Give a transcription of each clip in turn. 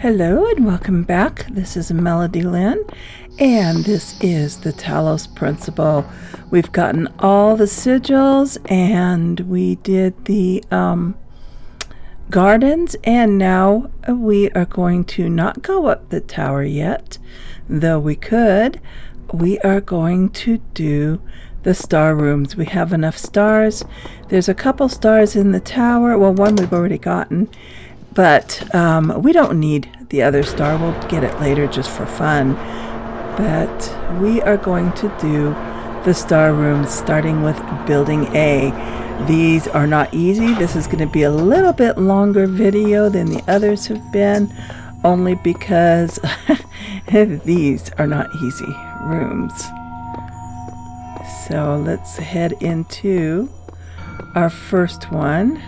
Hello and welcome back. This is Melody Lynn, and this is the Talos Principle. We've gotten all the sigils, and we did the gardens, and now we are going to not go up the tower yet, though we could. We are going to do the star rooms. We have enough stars. There's a couple stars in the tower. Well, one we've already gotten. But we don't need the other star. We'll get it later just for fun. But we are going to do the star rooms starting with building A. These are not easy. This is going to be a little bit longer video than the others have been, only because these are not easy rooms. So let's head into our first one.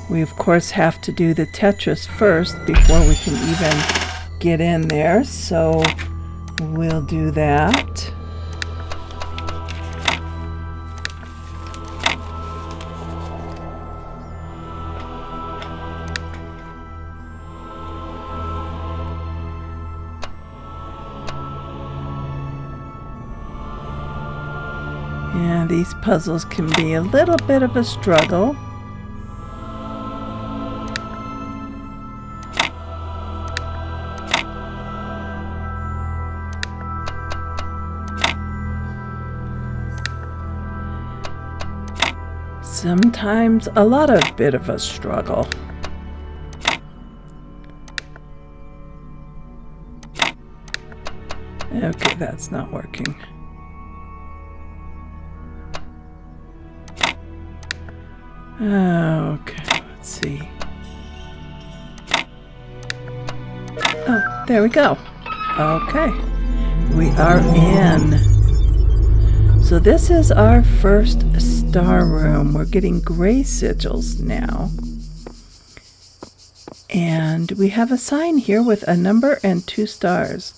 We, of course, have to do the Tetris first before we can even get in there, so we'll do that. Yeah, these puzzles can be a little bit of a struggle. Sometimes a bit of a struggle. Okay, that's not working. Okay, let's see. Oh, there we go. Okay, we are in. So this is our first star room. We're getting gray sigils now. And we have a sign here with a number and 2 stars,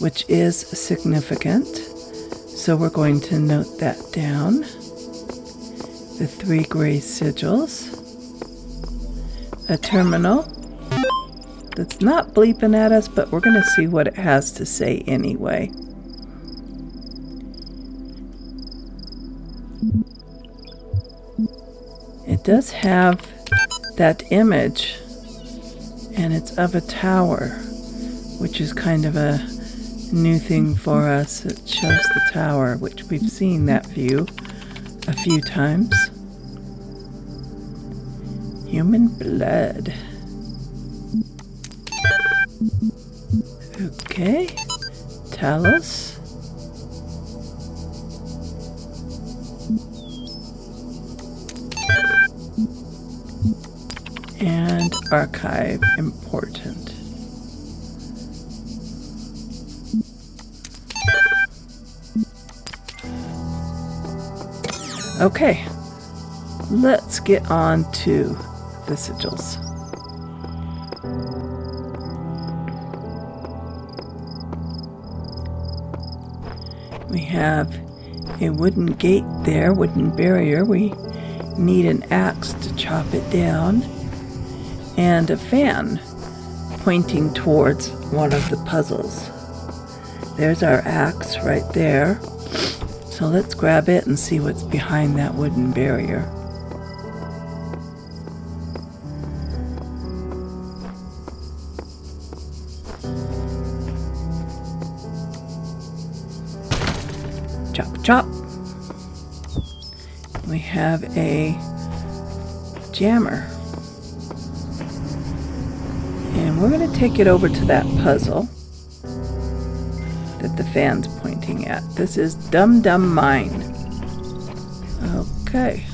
which is significant. So we're going to note that down. The 3 gray sigils. A terminal that's not bleeping at us, but we're going to see what it has to say anyway. It does have that image, and it's of a tower, which is kind of a new thing for us. It shows the tower, which we've seen that view a few times. Human blood. Okay, Talos. And archive important. Okay, let's get on to the sigils. We have a wooden gate there, wooden barrier. We need an axe to chop it down. And a fan pointing towards one of the puzzles. There's our axe right there. So let's grab it and see what's behind that wooden barrier. Chop, chop. We have a jammer. And we're going to take it over to that puzzle that the fan's pointing at. This is Dum Dum Mine. Okay.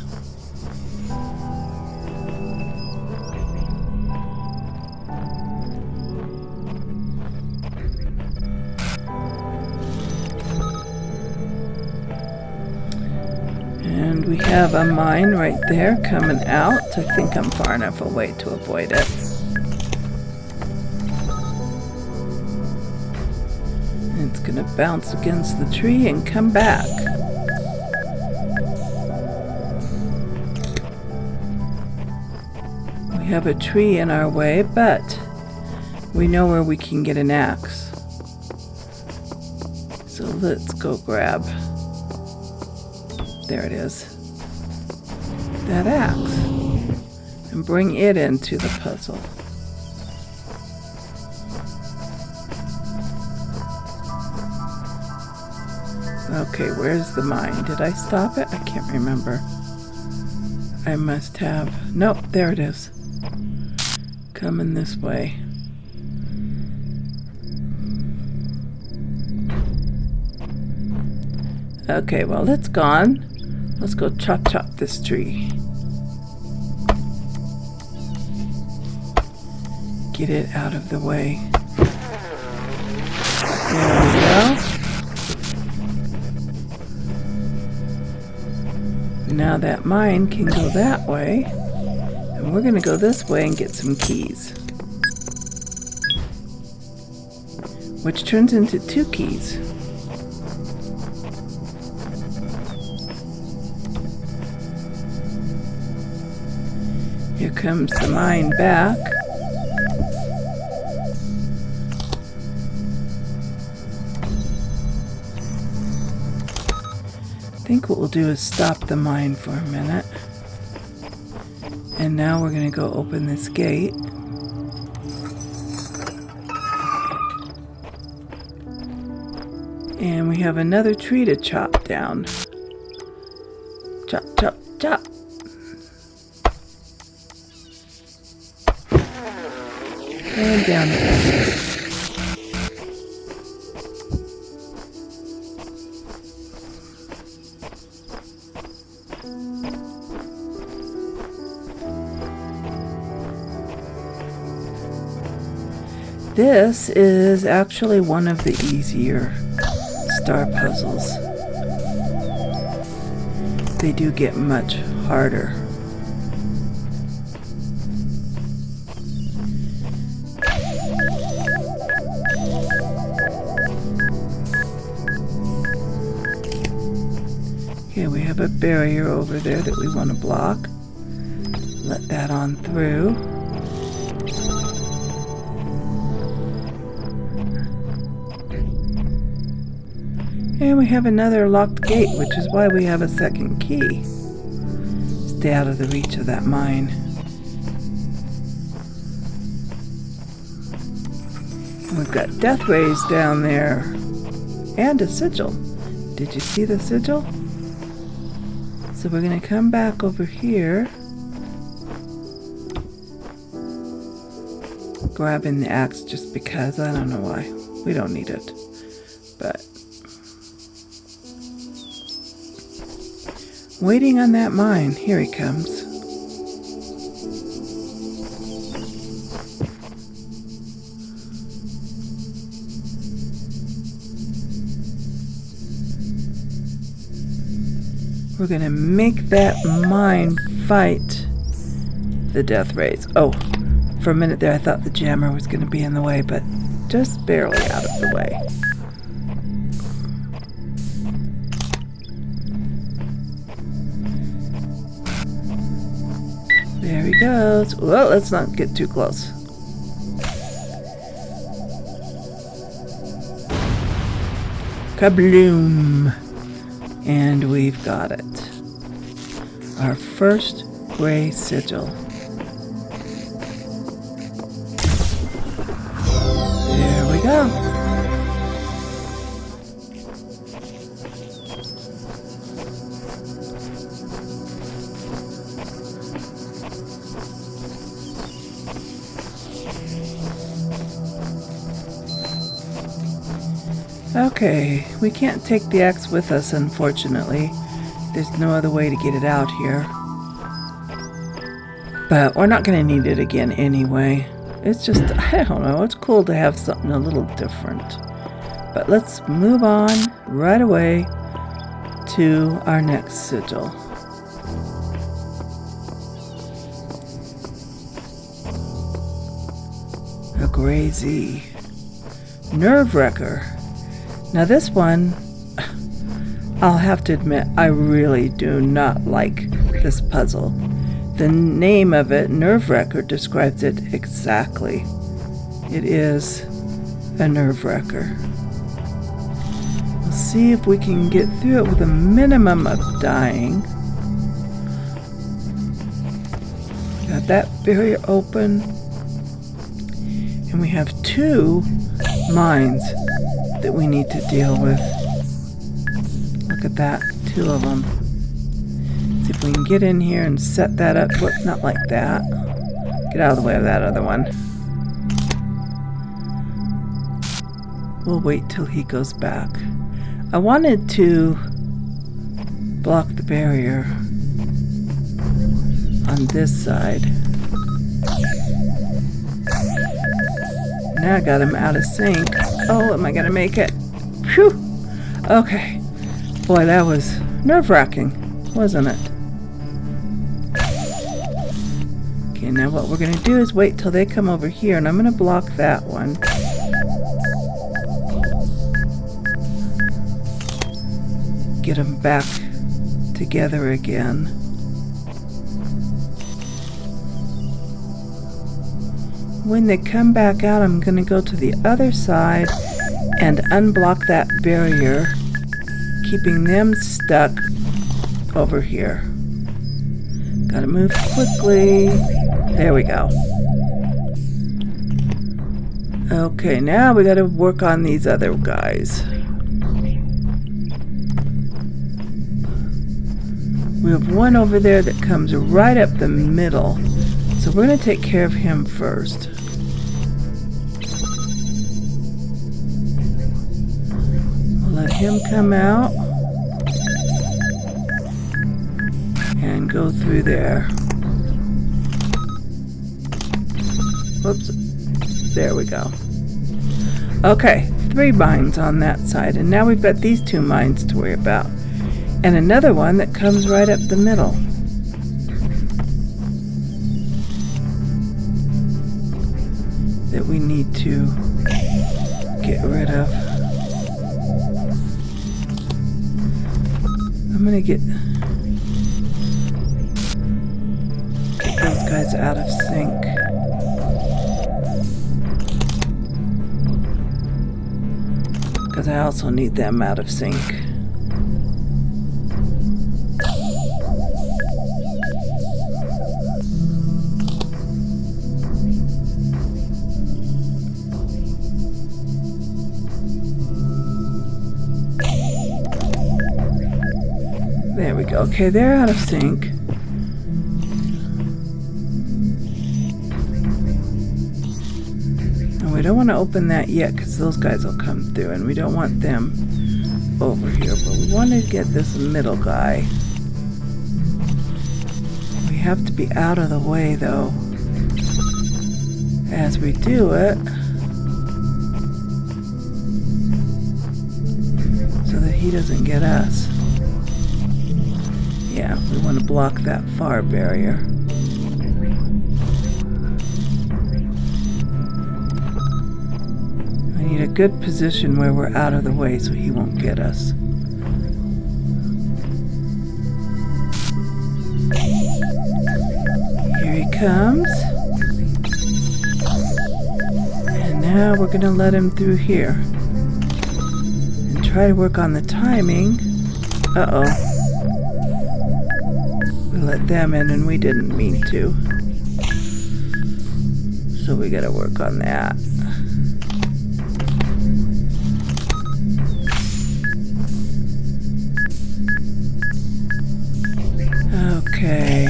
And we have a mine right there coming out. I think I'm far enough away to avoid it. It's going to bounce against the tree and come back. We have a tree in our way, but we know where we can get an axe. So let's go grab, there it is, that axe, and bring it into the puzzle. Okay, where's the mine? Did I stop it? I can't remember. I must have. Nope, there it is. Coming this way. Okay, well, it's gone. Let's go chop this tree. Get it out of the way. There we go. Now that mine can go that way, and we're going to go this way and get some keys, which turns into 2 keys. Here comes the mine back. I think what we'll do is stop the mine for a minute. And now we're going to go open this gate. And we have another tree to chop down. Chop, chop, chop. And down it goes. This is actually one of the easier star puzzles. They do get much harder. Okay, we have a barrier over there that we want to block. Let that on through. And we have another locked gate, which is why we have a second key. Stay out of the reach of that mine. And we've got death rays down there. And a sigil. Did you see the sigil? So we're going to come back over here. Grabbing the axe just because. I don't know why. We don't need it. But waiting on that mine. Here he comes. We're going to make that mine fight the death rays. Oh, for a minute there I thought the jammer was going to be in the way, but just barely out of the way. There he goes. Well, let's not get too close. Kabloom! And we've got it. Our first gray sigil. There we go. Okay, we can't take the axe with us, unfortunately. There's no other way to get it out here. But we're not going to need it again anyway. It's just, I don't know, it's cool to have something a little different. But let's move on right away to our next sigil. A gray Z. Nerve-wrecker. Now this one, I'll have to admit, I really do not like this puzzle. The name of it, Nerve Wrecker, describes it exactly. It is a nerve wrecker. We'll see if we can get through it with a minimum of dying. Got that barrier open. And we have 2 mines that we need to deal with. Look at that, 2 of them. See if we can get in here and set that up. Whoop, not like that. Get out of the way of that other one. We'll wait till he goes back. I wanted to block the barrier on this side. Now I got him out of sync. Oh, am I gonna make it? Phew! Okay. Boy, that was nerve-wracking, wasn't it? Okay, now what we're gonna do is wait till they come over here, and I'm gonna block that one. Get them back together again. When they come back out, I'm going to go to the other side and unblock that barrier, keeping them stuck over here. Gotta move quickly. There we go. Okay, now we gotta work on these other guys. We have one over there that comes right up the middle. So we're going to take care of him first. We'll let him come out and go through there. Whoops. There we go. Okay, 3 mines on that side. And now we've got these 2 mines to worry about. And another one that comes right up the middle. That we need to get rid of. I'm gonna get those guys out of sync. Because I also need them out of sync. There we go. Okay, they're out of sync. And we don't want to open that yet because those guys will come through and we don't want them over here. But we want to get this middle guy. We have to be out of the way though as we do it, so that he doesn't get us. Yeah, we want to block that far barrier. I need a good position where we're out of the way so he won't get us. Here he comes. And now we're going to let him through here. And try to work on the timing. Uh-oh. Let them in and we didn't mean to. So we gotta work on that. Okay.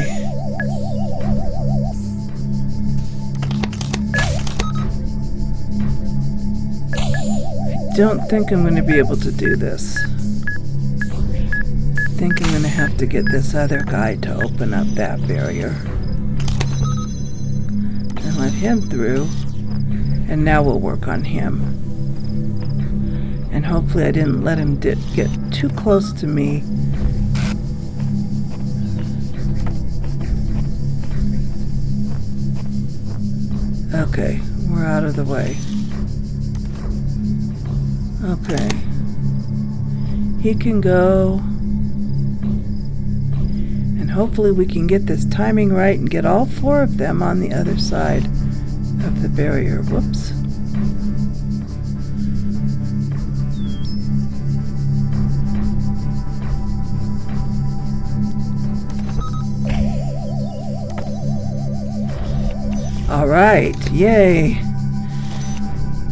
I don't think I'm going to be able to do this. I think I'm going to have to get this other guy to open up that barrier. And let him through. And now we'll work on him. And hopefully I didn't let him get too close to me. Okay, we're out of the way. Okay. He can go. And hopefully we can get this timing right and get all 4 of them on the other side of the barrier. Whoops. All right, yay.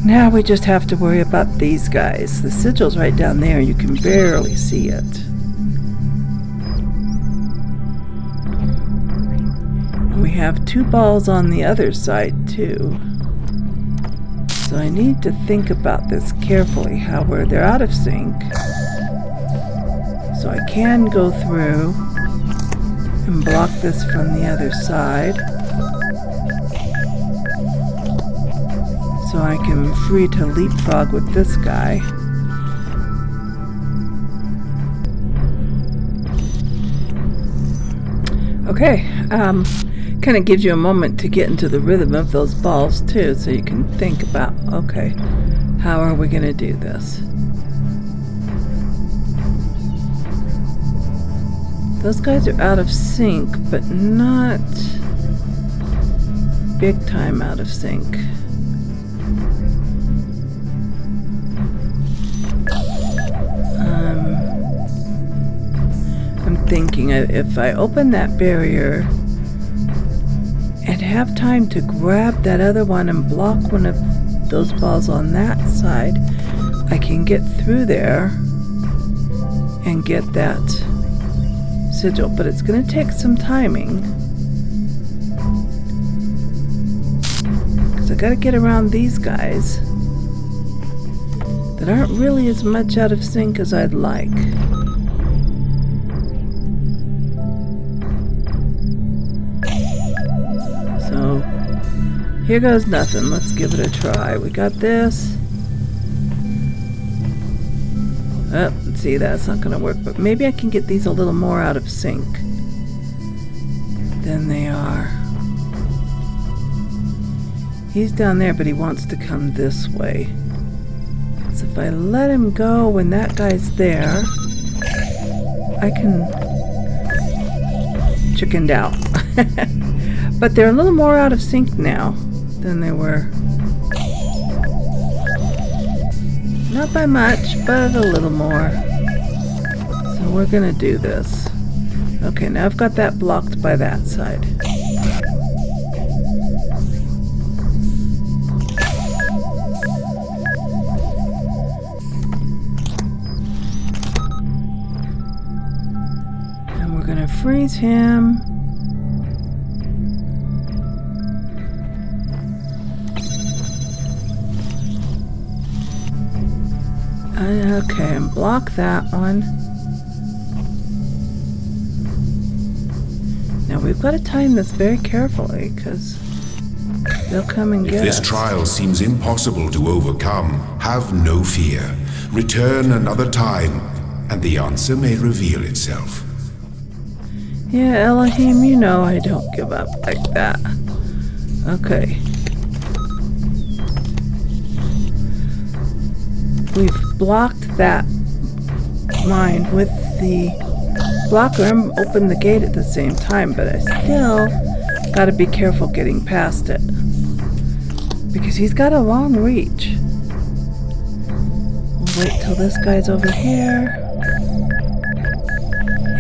Now we just have to worry about these guys. The sigil's right down there. You can barely see it. And we have 2 balls on the other side too. So I need to think about this carefully, how they're out of sync. So I can go through and block this from the other side. So I can free to leapfrog with this guy. Okay, kind of gives you a moment to get into the rhythm of those balls too, so you can think about, okay, how are we going to do this? Those guys are out of sync, but not big time out of sync. I'm thinking if I open that barrier and have time to grab that other one and block one of those balls on that side, I can get through there and get that sigil, but it's going to take some timing because I got to get around these guys that aren't really as much out of sync as I'd like. So here goes nothing. Let's give it a try. We got this. Oh, see, that's not going to work, but maybe I can get these a little more out of sync than they are. He's down there, but he wants to come this way. So if I let him go when that guy's there, I can chickened out. But they're a little more out of sync now than they were. Not by much, but a little more. So we're gonna do this. Okay, now I've got that blocked by that side. And we're gonna freeze him. Okay, and block that one. Now we've got to time this very carefully because they'll come and get us. If this trial seems impossible to overcome, have no fear. Return another time, and the answer may reveal itself. Yeah, Elohim, you know I don't give up like that. Okay. We've blocked that mine with the blocker and opened the gate at the same time, but I still got to be careful getting past it because he's got a long reach. Wait till this guy's over here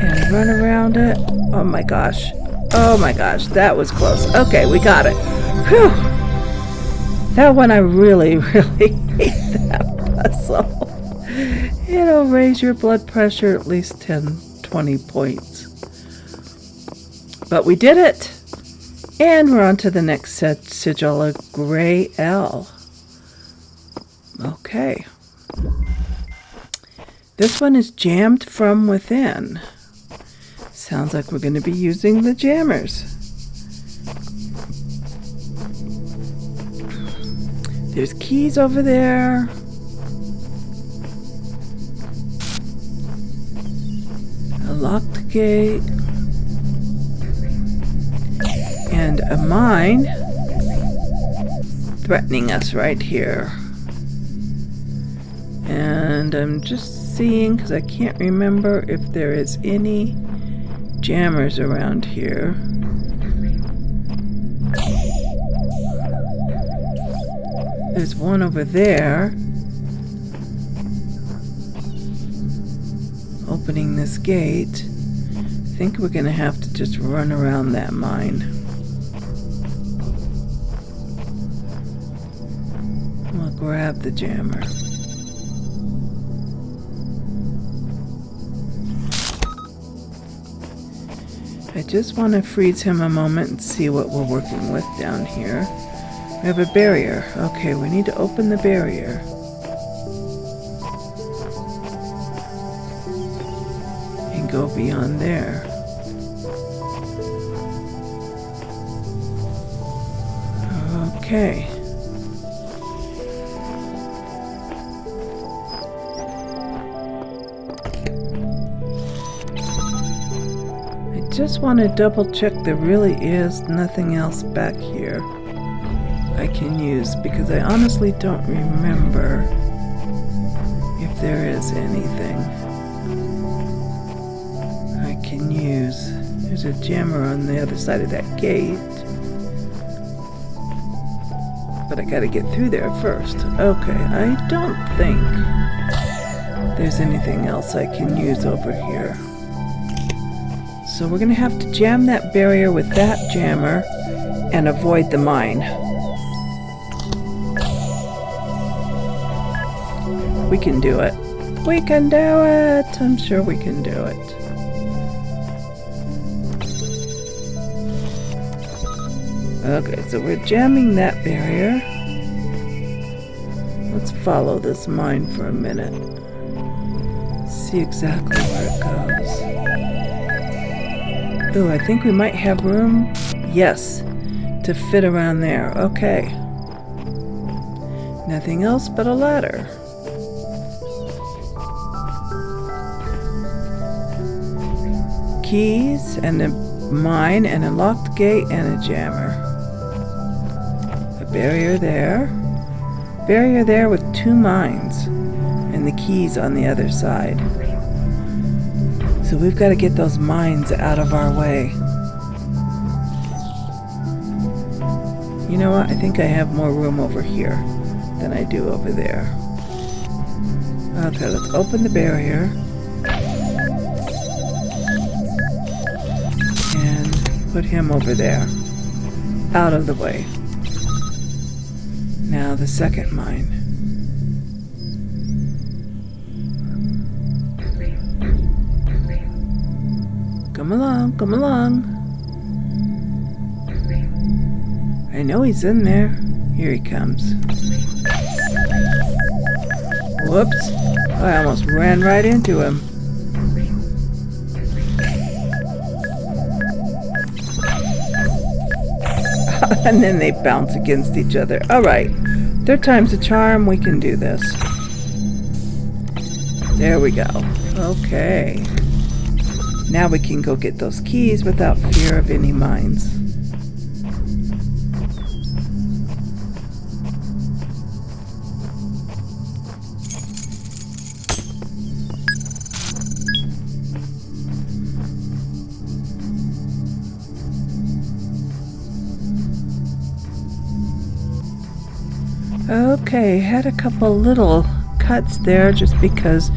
and run around it. Oh my gosh. Oh my gosh, that was close. Okay, we got it. Whew. That one I really, really hate that puzzle. It'll raise your blood pressure at least 10, 20 points. But we did it! And we're on to the next sigil, a gray L. Okay. This one is jammed from within. Sounds like we're going to be using the jammers. There's keys over there. A locked gate. And a mine threatening us right here. And I'm just seeing, because I can't remember if there is any jammers around here. There's one over there. Opening this gate. I think we're gonna have to just run around that mine. We'll grab the jammer. I just want to freeze him a moment and see what we're working with down here. We have a barrier. Okay, we need to open the barrier. And go beyond there. Okay. Just want to double check there really is nothing else back here I can use, because I honestly don't remember if there is anything I can use. There's a jammer on the other side of that gate, but I gotta get through there first. Okay, I don't think there's anything else I can use over here. So we're going to have to jam that barrier with that jammer and avoid the mine. We can do it. We can do it. I'm sure we can do it. Okay, so we're jamming that barrier. Let's follow this mine for a minute. See exactly where it goes. Ooh, I think we might have room, yes, to fit around there. Okay. Nothing else but a ladder. Keys and a mine and a locked gate and a jammer. A barrier there. Barrier there with 2 mines and the keys on the other side. So we've got to get those mines out of our way. You know what? I think I have more room over here than I do over there. Okay, let's open the barrier. And put him over there. Out of the way. Now the second mine. Come along, come along. I know he's in there. Here he comes. Whoops. I almost ran right into him. And then they bounce against each other. Alright. 3rd time's a charm. We can do this. There we go. Okay. Now we can go get those keys without fear of any mines. Okay, had a couple little cuts there just because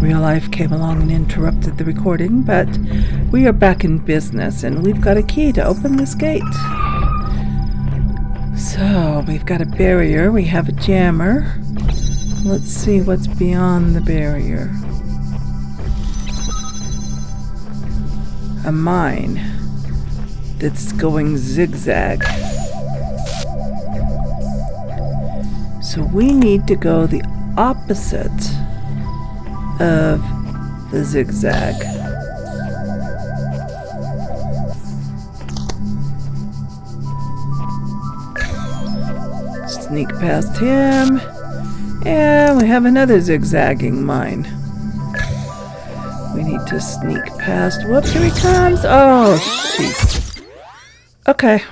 real life came along and interrupted the recording, but we are back in business and we've got a key to open this gate. So we've got a barrier, we have a jammer. Let's see what's beyond the barrier. A mine that's going zigzag. So we need to go the opposite of the zigzag. Sneak past him. And we have another zigzagging mine. We need to sneak past. Whoops, here he comes. Oh, jeez. Okay.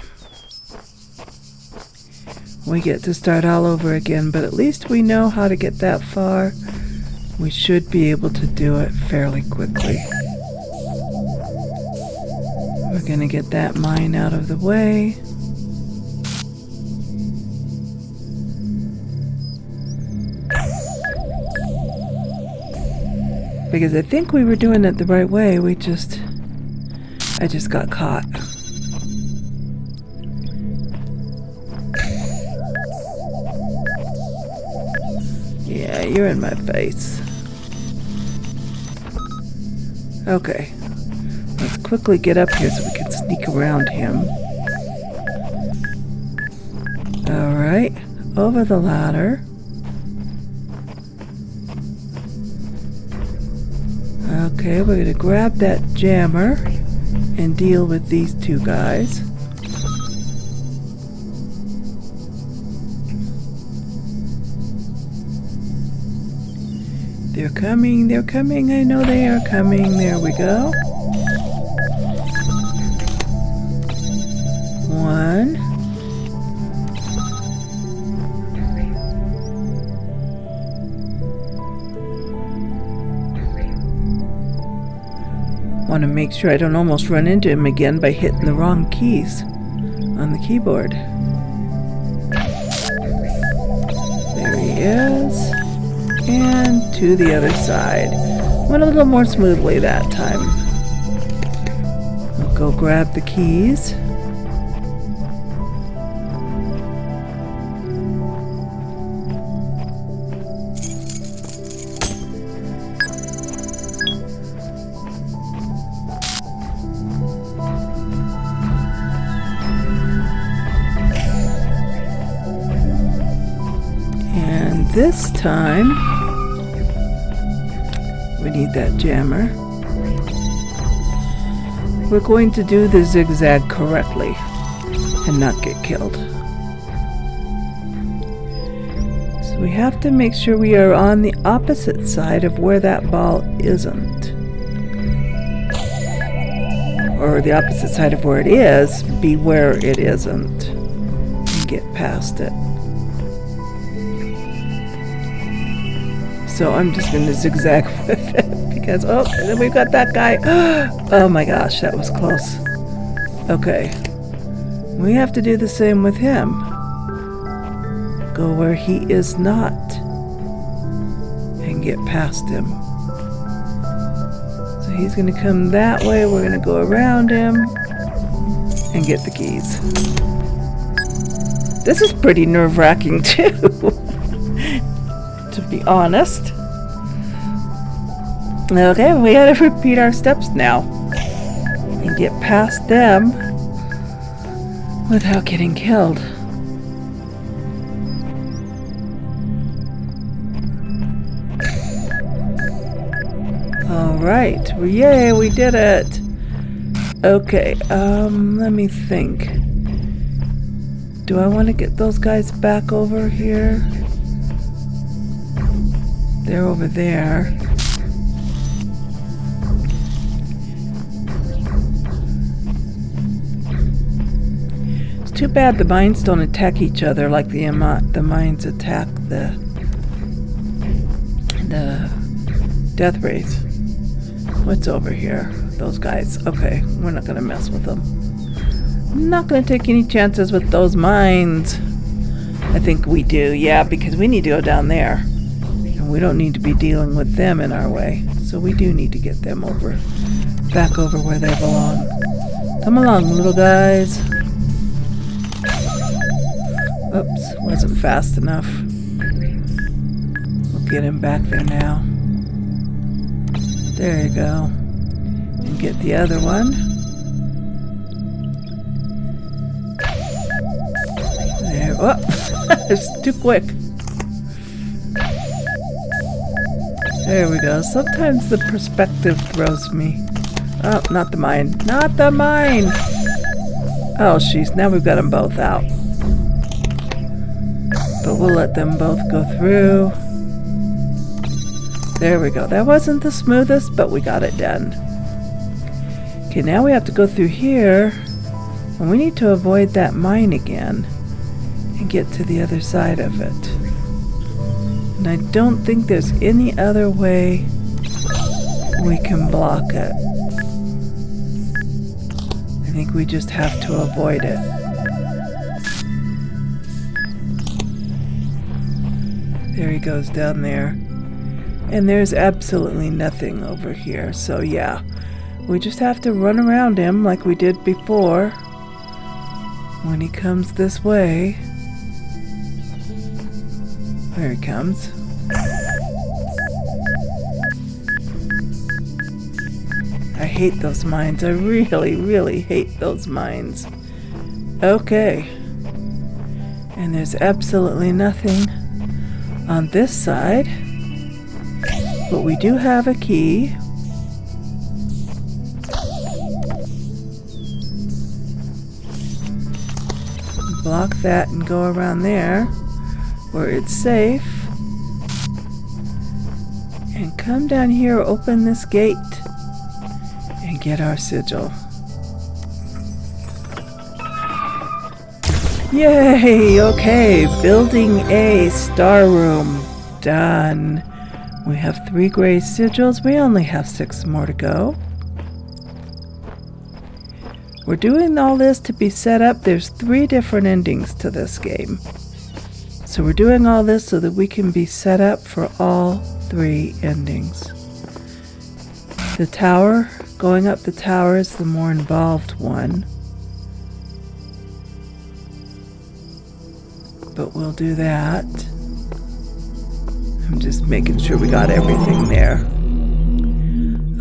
We get to start all over again, but at least we know how to get that far. We should be able to do it fairly quickly. We're gonna get that mine out of the way. Because I think we were doing it the right way, I just got caught. Yeah, you're in my face. Okay. Let's quickly get up here so we can sneak around him. Alright, over the ladder. Okay, we're gonna grab that jammer and deal with these two guys. They're coming, I know they are coming. There we go. One. Want to make sure I don't almost run into him again by hitting the wrong keys on the keyboard. There he is. And to the other side. Went a little more smoothly that time. We'll go grab the keys. And this time, we need that jammer. We're going to do the zigzag correctly and not get killed. So we have to make sure we are on the opposite side of where that ball isn't. Or the opposite side of where it is, be where it isn't. And get past it. So I'm just going to zigzag with it because, oh, we've got that guy. Oh my gosh, that was close. Okay. We have to do the same with him. Go where he is not and get past him. So he's going to come that way. We're going to go around him and get the keys. This is pretty nerve-wracking too. To be honest. Okay, we gotta repeat our steps now and get past them without getting killed. Alright, yay, we did it. Okay, let me think. Do I want to get those guys back over here? They're over there. It's too bad the mines don't attack each other like the mines attack the death rays. What's over here? Those guys. Okay, we're not gonna mess with them. I'm not gonna take any chances with those mines. I think we do, yeah, because we need to go down there. We don't need to be dealing with them in our way. So we do need to get them back over where they belong. Come along, little guys. Oops, wasn't fast enough. We'll get him back there now. There you go. And get the other one. There, oh, it's too quick. There we go. Sometimes the perspective throws me. Oh, not the mine. Not the mine! Oh, jeez. Now we've got them both out. But we'll let them both go through. There we go. That wasn't the smoothest, but we got it done. Okay, now we have to go through here. And we need to avoid that mine again. And get to the other side of it. And I don't think there's any other way we can block it. I think we just have to avoid it. There he goes down there. And there's absolutely nothing over here. So yeah, we just have to run around him like we did before. When he comes this way. There he comes. I hate those mines. I really, really hate those mines. Okay. And there's absolutely nothing on this side. But we do have a key. Block that and go around there where it's safe. And come down here, open this gate, and get our sigil. Yay! Okay, building a star room. Done. We have 3 gray sigils. We only have 6 more to go. We're doing all this to be set up. There's 3 different endings to this game. So we're doing all this so that we can be set up for all 3 endings. The tower, going up the tower is the more involved one. But we'll do that. I'm just making sure we got everything there.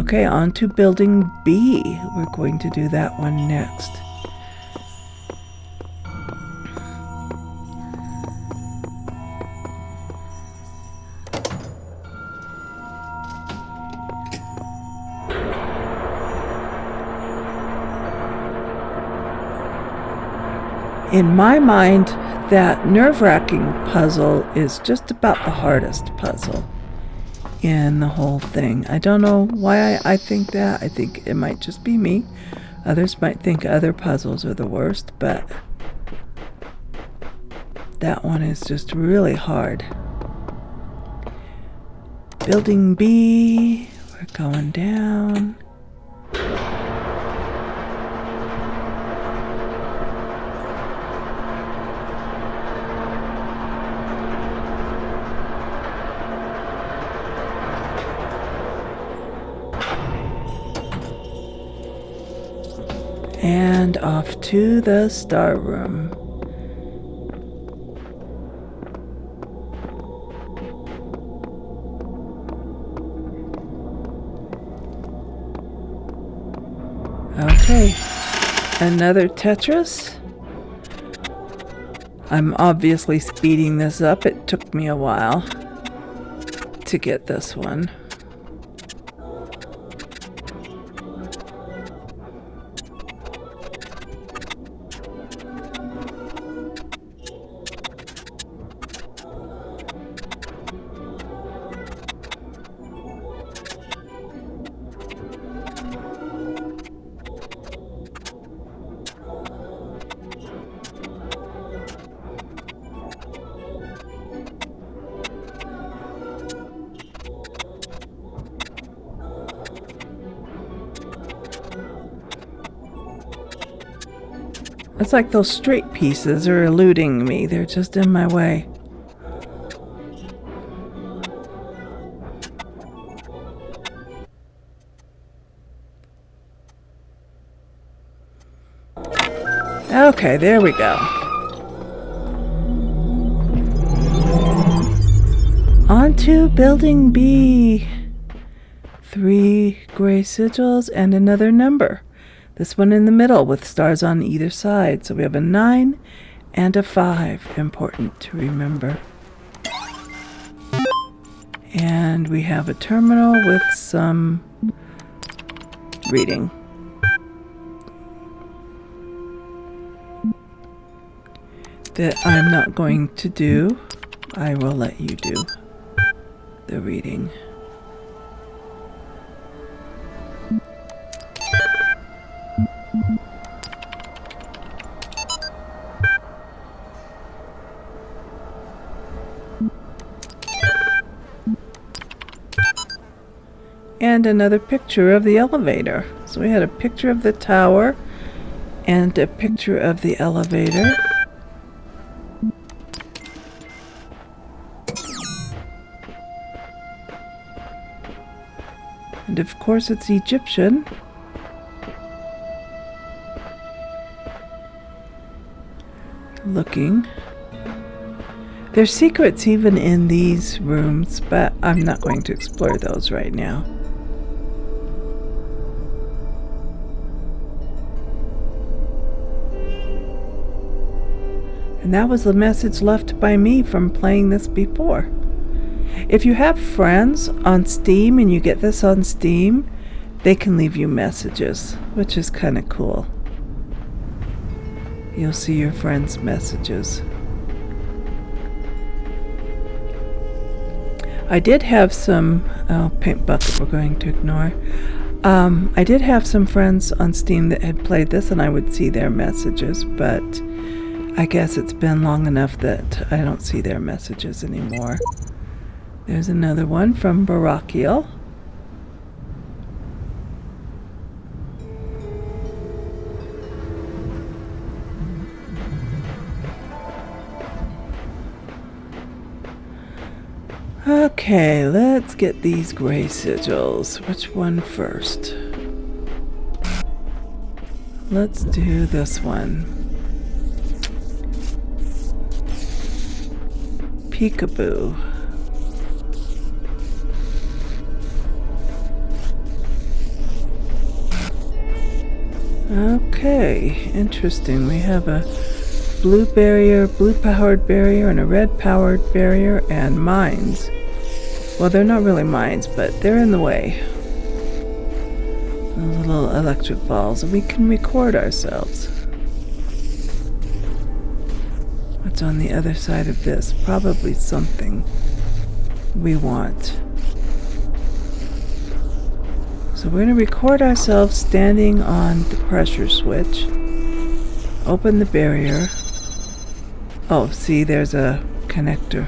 Okay, on to building B. We're going to do that one next. In my mind, that nerve-wracking puzzle is just about the hardest puzzle in the whole thing. I don't know why I think that. I think it might just be me. Others might think other puzzles are the worst, but that one is just really hard. Building B, we're going down. And off to the star room. Okay, another Tetris. I'm obviously speeding this up. It took me a while to get this one. It's like those straight pieces are eluding me. They're just in my way. Okay, there we go. On to building B. 3 gray sigils and another number. This one in the middle with stars on either side. So we have a 9 and a 5. Important to remember. And we have a terminal with some reading. That I'm not going to do. I will let you do the reading. And another picture of the elevator. So we had a picture of the tower And a picture of the elevator. And of course it's Egyptian. Looking. There's secrets even in these rooms, but I'm not going to explore those right now. And that was the message left by me from playing this before. If you have friends on Steam and you get this on Steam, they can leave you messages, which is kind of cool. You'll see your friends' messages. I did have some, paint bucket we're going to ignore. I did have some friends on Steam that had played this and I would see their messages, but I guess it's been long enough that I don't see their messages anymore. There's another one from Barakiel. Okay, let's get these gray sigils. Which one first? Let's do this one. Peekaboo. Okay, interesting. We have a blue barrier, blue powered barrier, and a red powered barrier, and mines. Well, they're not really mines, but they're in the way. Those little electric balls, and we can record ourselves. What's on the other side of this? Probably something we want. So we're going to record ourselves standing on the pressure switch. Open the barrier. Oh, see, there's a connector.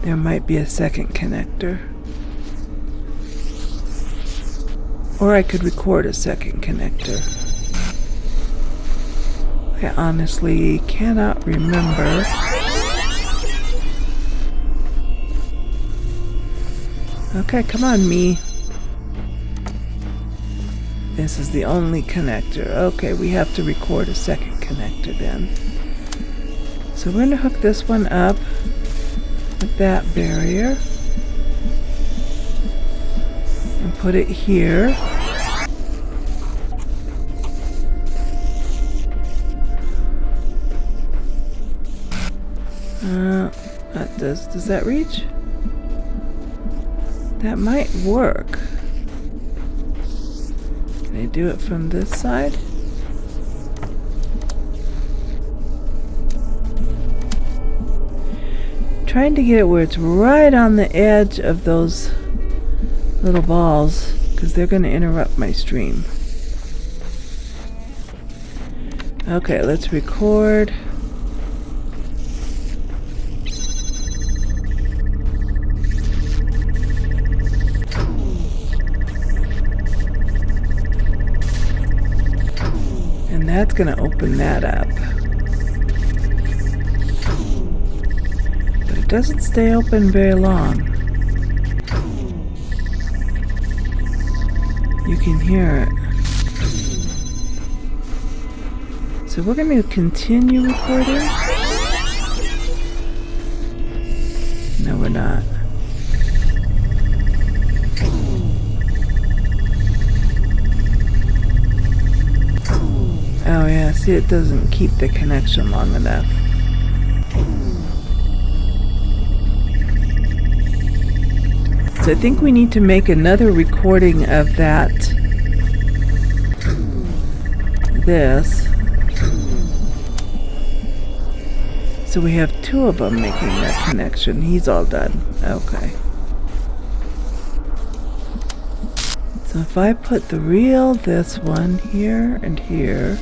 There might be a second connector. Or I could record a second connector. I honestly cannot remember. Okay, come on, me. This is the only connector. Okay, we have to record a second connector then. So we're going to hook this one up with that barrier and put it here. Does that reach? That might work. Can I do it from this side? Trying to get it where it's right on the edge of those little balls, because they're going to interrupt my stream. Okay, let's record. And that's going to open that up. But it doesn't stay open very long. You can hear it. So we're going to continue recording. No, we're not. Oh yeah, see, it doesn't keep the connection long enough. So I think we need to make another recording of that. This. So we have two of them making that connection. He's all done. Okay. So if I put the real this one here and here.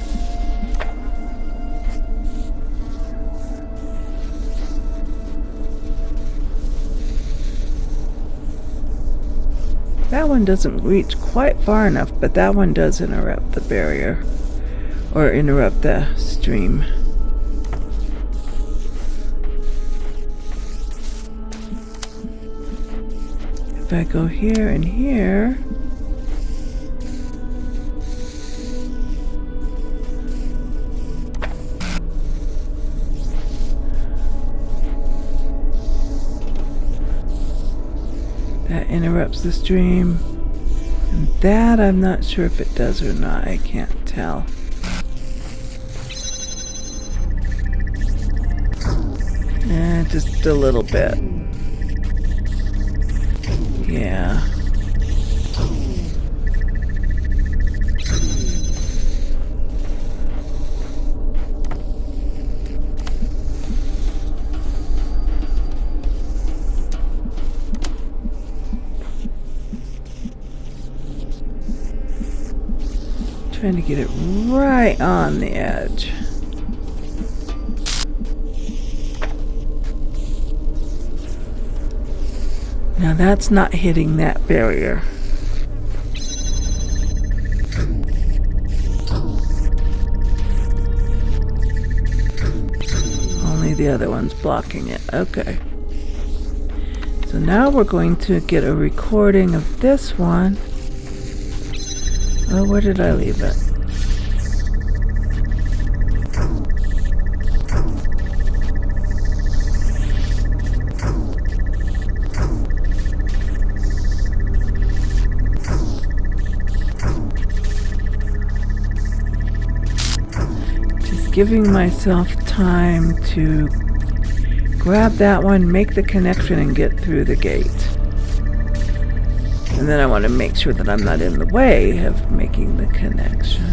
That one doesn't reach quite far enough, but that one does interrupt the barrier. or interrupt the stream. If I go here and here, that interrupts the stream. And that I'm not sure if it does or not. I can't tell. Just a little bit. Yeah. Trying to get it right on the edge. Now that's not hitting that barrier. Only the other one's blocking it. Okay. So now we're going to get a recording of this one. Oh, where did I leave it? Giving myself time to grab that one, make the connection, and get through the gate. And then I want to make sure that I'm not in the way of making the connection.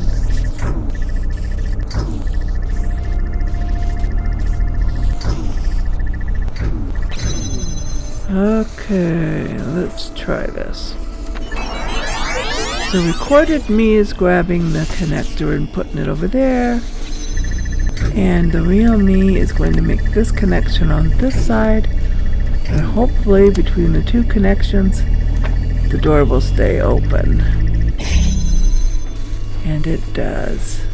Okay, let's try this. So recorded me is grabbing the connector and putting it over there. And the real me is going to make this connection on this side, and hopefully between the two connections the door will stay open. And it does.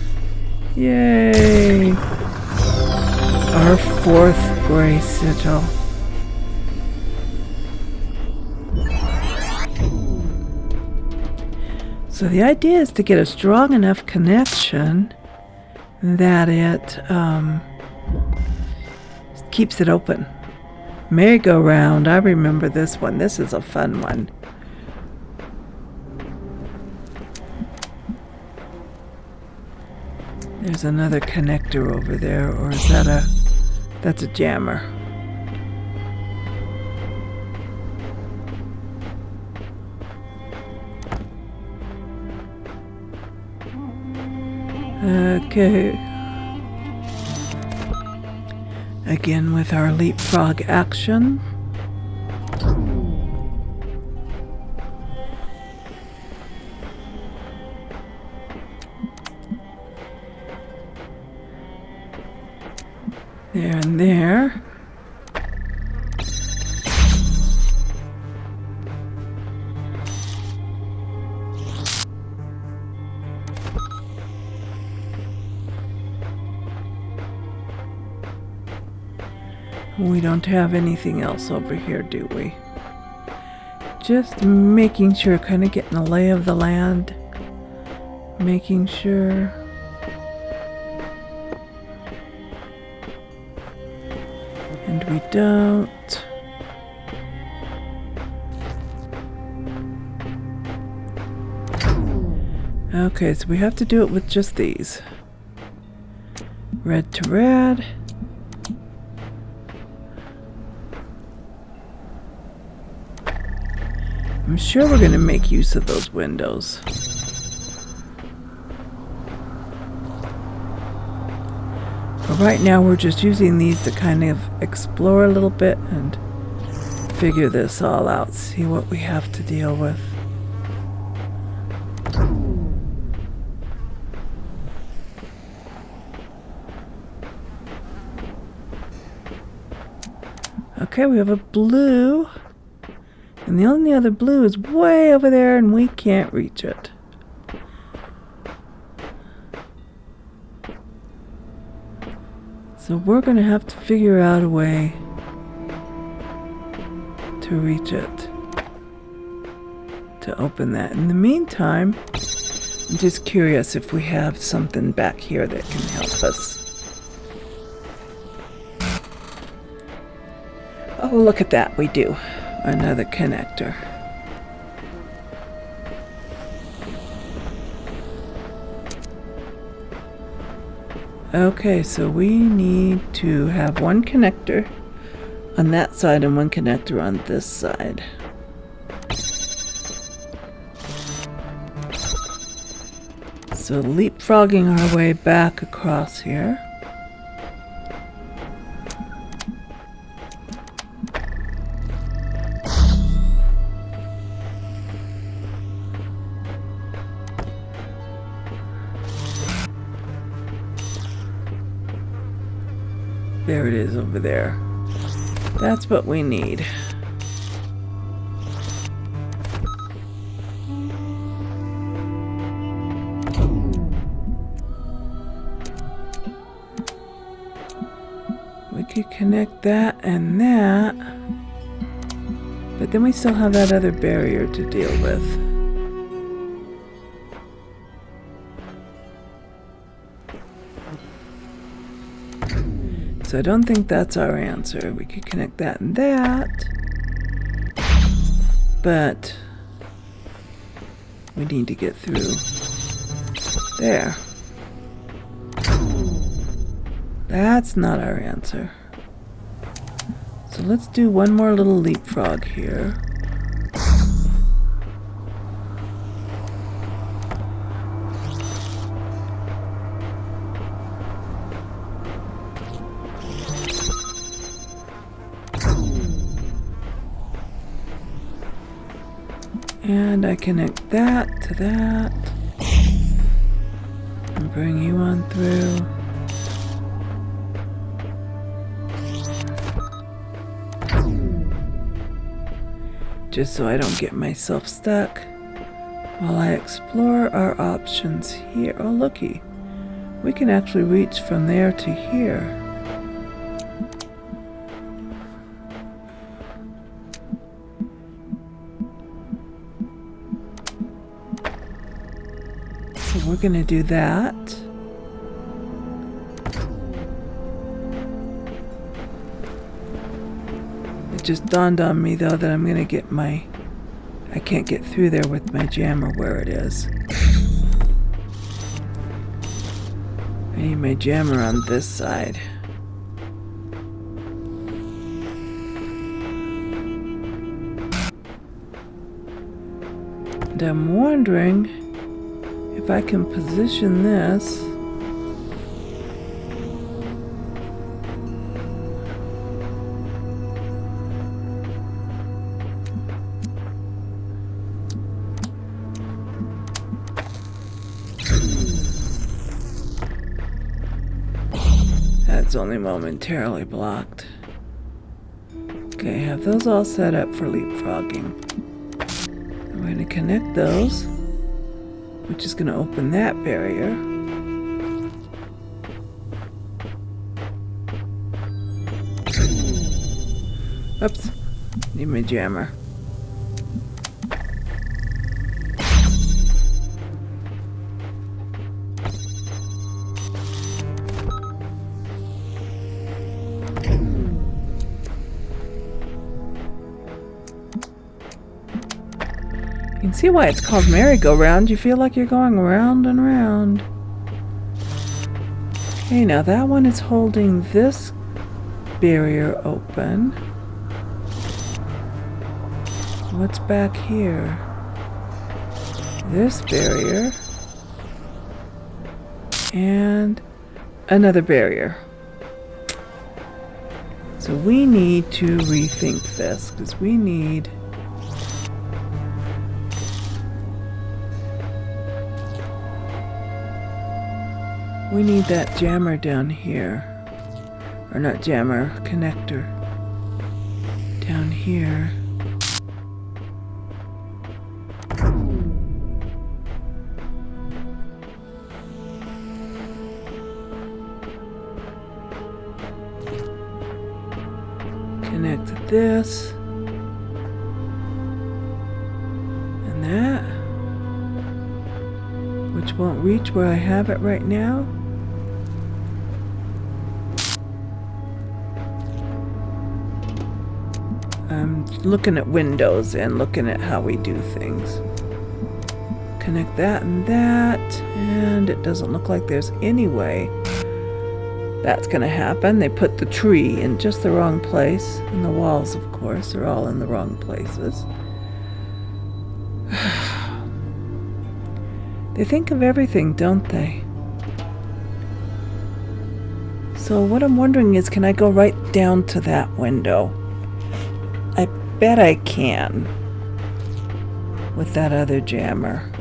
Yay! Our fourth gray sigil. So the idea is to get a strong enough connection that it keeps it open. Merry-go-round, I remember this one. This is a fun one. There's another connector over there, or is that that's a jammer. Okay. Again with our leapfrog action. There and there. We don't have anything else over here, do we? Just making sure, kind of getting a lay of the land. Making sure. And we don't. Okay, so we have to do it with just these. Red to red. I'm sure we're going to make use of those windows. But right now we're just using these to kind of explore a little bit and figure this all out, see what we have to deal with. Okay, we have a blue. And the only other blue is way over there and we can't reach it. So we're going to have to figure out a way to reach it, to open that. In the meantime, I'm just curious if we have something back here that can help us. Oh, look at that, we do. Another connector. Okay, so we need to have one connector on that side and one connector on this side. So leapfrogging our way back across here. There it is over there. That's what we need. We could connect that and that, but then we still have that other barrier to deal with. So I don't think that's our answer. We could connect that and that, but we need to get through there. That's not our answer. So let's do one more little leapfrog here. And I connect that to that and bring you on through. Just so I don't get myself stuck while I explore our options here. Oh, looky. We can actually reach from there to here. So we're going to do that. It just dawned on me though that I'm going to get I can't get through there with my jammer where it is. I need my jammer on this side. And I'm wondering if I can position this that's only momentarily blocked. Okay, have those all set up for leapfrogging. I'm going to connect those, which is going to open that barrier. Oops, need my jammer. You can see why it's called merry-go-round. You feel like you're going round and round. Okay, now that one is holding this barrier open. What's back here? This barrier. And another barrier. So we need to rethink this, because we need that jammer down here. Or not jammer, connector. Down here. Connect this. And that. Which won't reach where I have it right now. I'm looking at windows and looking at how we do things. Connect that and that, and it doesn't look like there's any way that's going to happen. They put the tree in just the wrong place, and the walls, of course, are all in the wrong places. They think of everything, don't they? So what I'm wondering is, can I go right down to that window? I bet I can with that other jammer.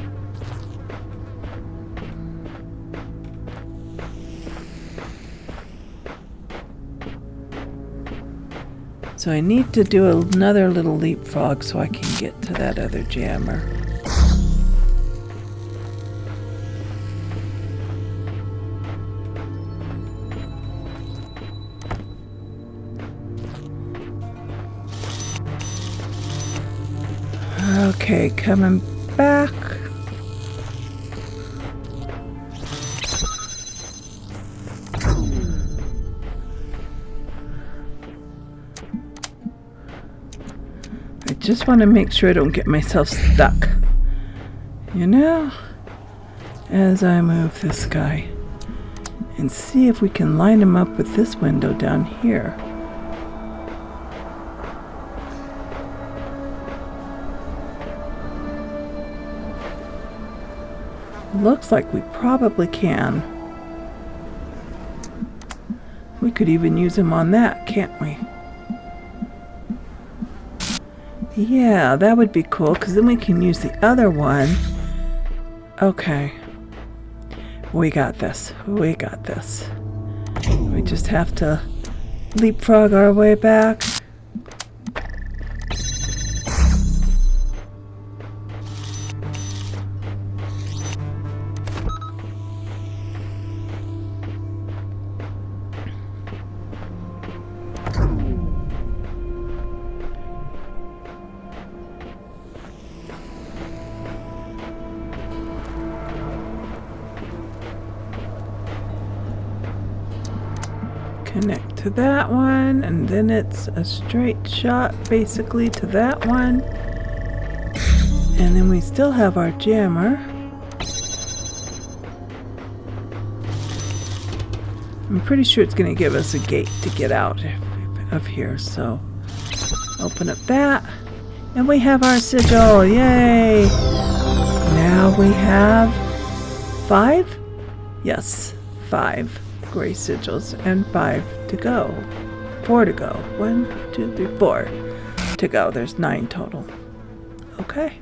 So I need to do another little leapfrog so I can get to that other jammer. Okay, coming back. I just want to make sure I don't get myself stuck, you know, as I move this guy. And see if we can line him up with this window down here. Looks like we probably can. We could even use him on that, can't we? Yeah, that would be cool, because then we can use the other one. Okay. We got this. We got this. We just have to leapfrog our way back. Connect to that one, and then it's a straight shot basically to that one. And then we still have our jammer. I'm pretty sure it's going to give us a gate to get out of here, so open up that, and we have our sigil. Yay! Now we have 5? Yes, 5 gray sigils and 5 to go. 4 to go. 1, 2, 3, 4 to go. There's 9 total. Okay.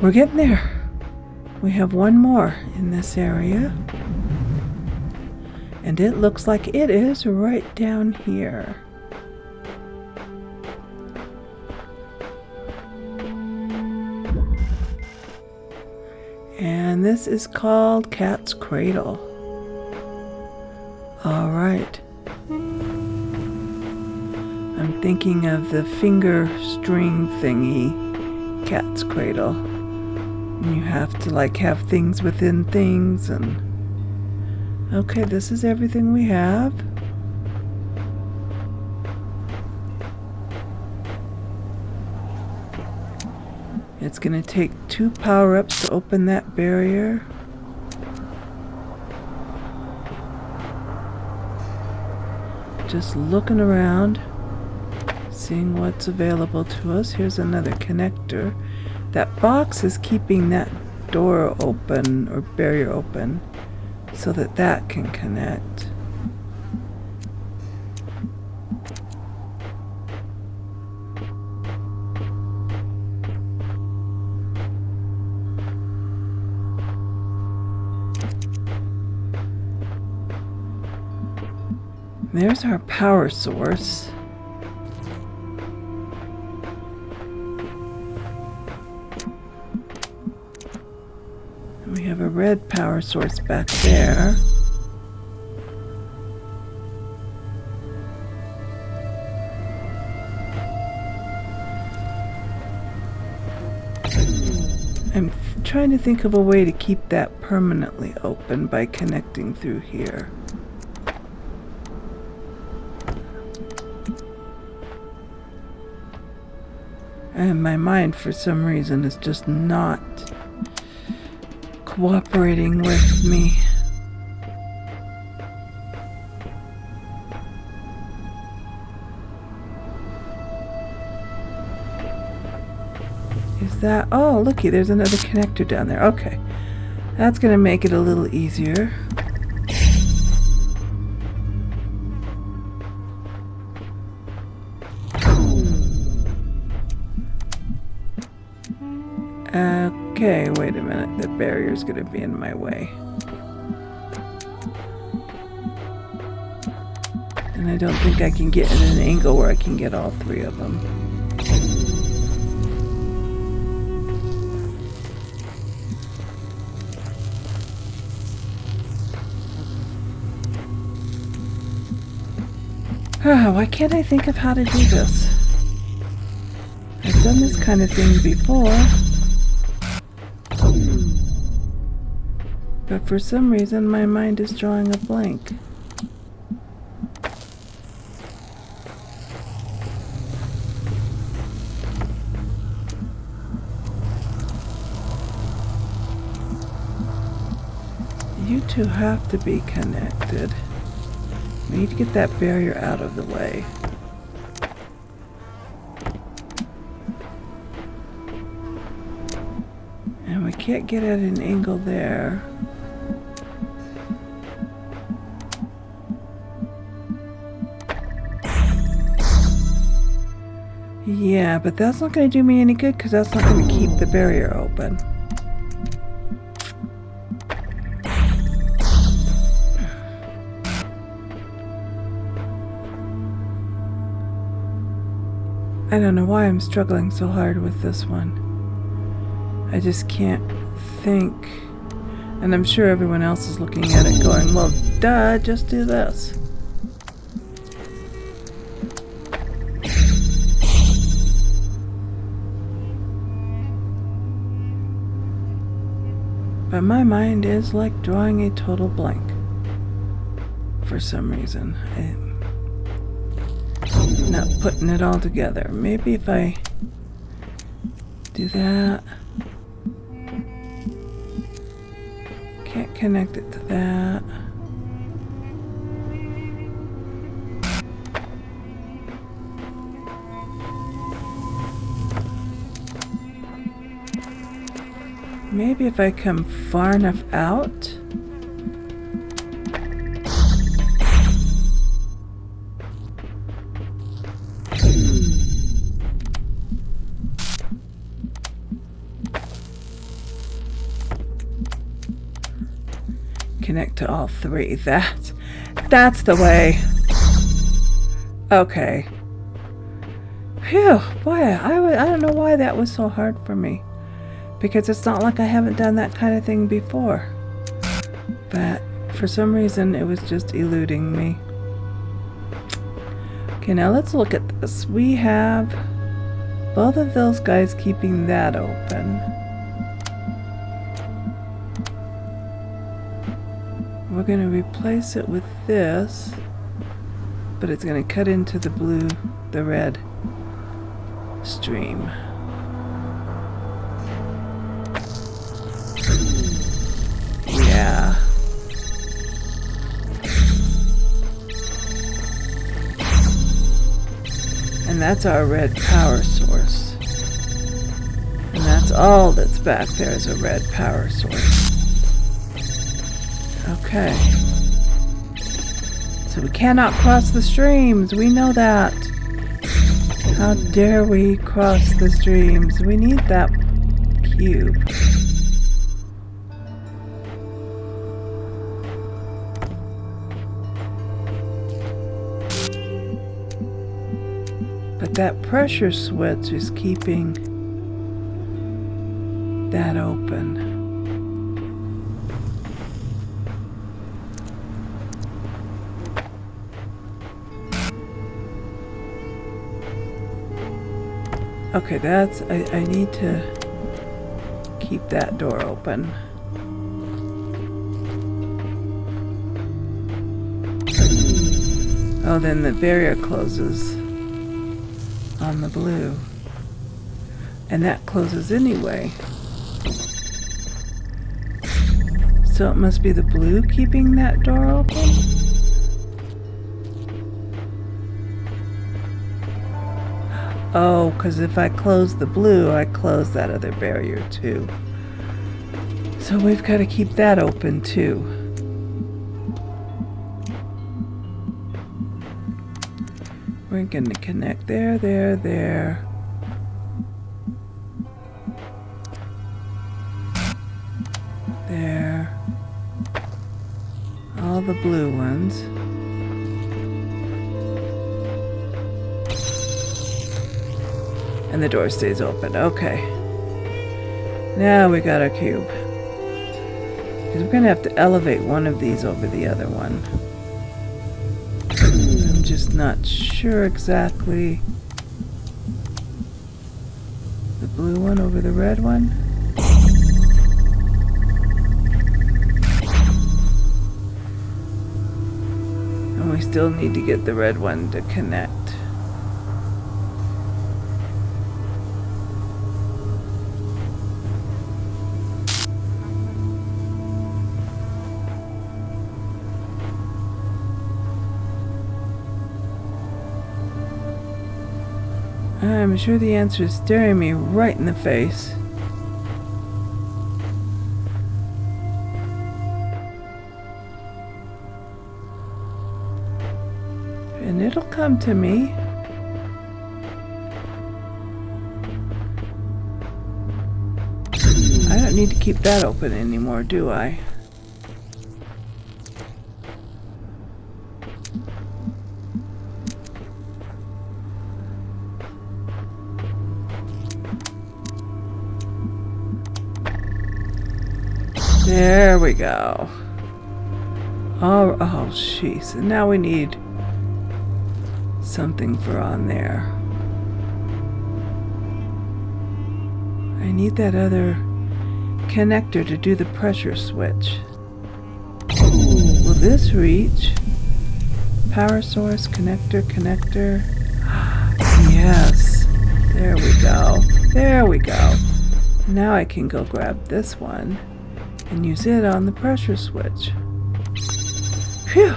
We're getting there. We have one more in this area. And it looks like it is right down here. And this is called Cat's Cradle. All right. I'm thinking of the finger string thingy, Cat's Cradle. And you have to like have things within things, and okay, this is everything we have. It's going to take 2 power-ups to open that barrier. Just looking around, seeing what's available to us. Here's another connector. That box is keeping that door open, or barrier open, so that can connect. There's our power source. And we have a red power source back there. I'm trying to think of a way to keep that permanently open by connecting through here. And my mind, for some reason, is just not cooperating with me. Is that... Oh, looky, there's another connector down there. Okay. That's going to make it a little easier. Okay, wait a minute. The barrier's going to be in my way. And I don't think I can get in an angle where I can get all three of them. Why can't I think of how to do this? I've done this kind of thing before. But for some reason, my mind is drawing a blank. You two have to be connected. We need to get that barrier out of the way. And we can't get at an angle there. Yeah, but that's not going to do me any good because that's not going to keep the barrier open. I don't know why I'm struggling so hard with this one. I just can't think. And I'm sure everyone else is looking at it going, well, duh, just do this. But my mind is like drawing a total blank. For some reason. I'm not putting it all together. Maybe if I do that. Can't connect it to that. Maybe if I come far enough out. Connect to all three. That's the way. Okay. Phew, boy, I don't know why that was so hard for me. Because it's not like I haven't done that kind of thing before. But for some reason it was just eluding me. Okay, now let's look at this. We have both of those guys keeping that open. We're going to replace it with this, but it's going to cut into the red stream. Yeah. And that's our red power source. And that's all that's back there is a red power source. Okay. So we cannot cross the streams. We know that. How dare we cross the streams? We need that cube. But that pressure switch is keeping that open. Okay, I need to keep that door open. Oh, then the barrier closes on the blue. And that closes anyway. So it must be the blue keeping that door open? Oh, because if I close the blue, I close that other barrier too. So we've got to keep that open too. We're going to connect there, there, there. There. All the blue ones. And the door stays open. Okay. Now we got our cube. Because we're going to have to elevate one of these over the other one. I'm just not sure exactly. The blue one over the red one. And we still need to get the red one to connect. I'm sure the answer is staring me right in the face. And it'll come to me. I don't need to keep that open anymore, do I? There we go. Oh, jeez. And now we need something for on there. I need that other connector to do the pressure switch. Will this reach? Power source, connector, connector. Yes. There we go. There we go. Now I can go grab this one and use it on the pressure switch. Phew!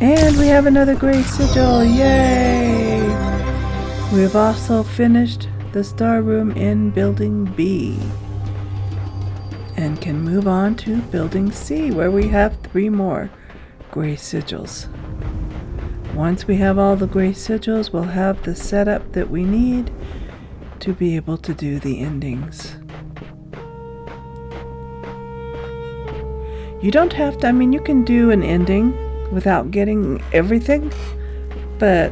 And we have another gray sigil. Yay! We have also finished the star room in building B and can move on to building C, where we have 3 more gray sigils. Once we have all the gray sigils, we'll have the setup that we need to be able to do the endings. You don't have to, you can do an ending without getting everything, but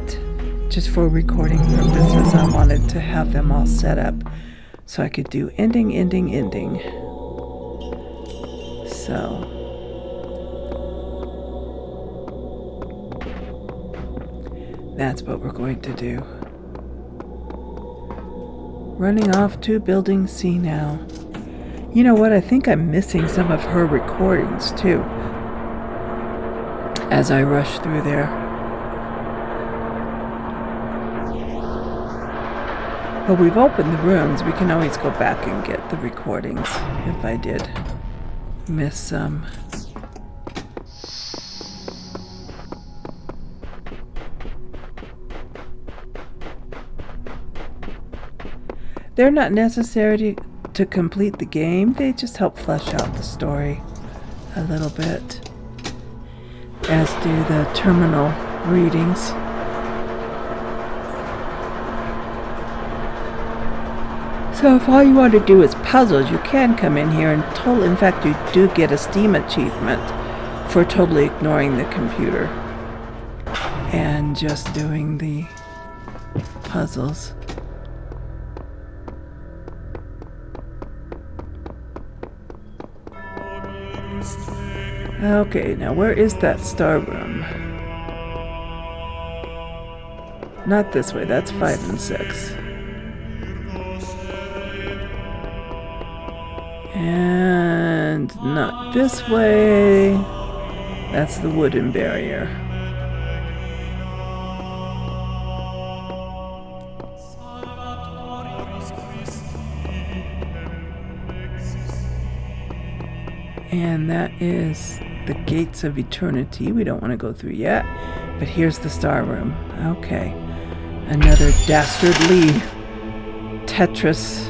just for recording purposes, I wanted to have them all set up so I could do ending, ending, ending. So, that's what we're going to do. Running off to building C now. You know what? I think I'm missing some of her recordings too, as I rush through there. But we've opened the rooms. We can always go back and get the recordings if I did miss some. They're not necessary to complete the game. They just help flesh out the story a little bit, as do the terminal readings. So if all you want to do is puzzles, you can come in here and in fact you do get a Steam achievement for totally ignoring the computer and just doing the puzzles. Okay, now where is that star room? Not this way, that's 5 and 6. And not this way. That's the wooden barrier. And that is the gates of eternity. We don't want to go through yet. But here's the star room. Okay. Another dastardly Tetris.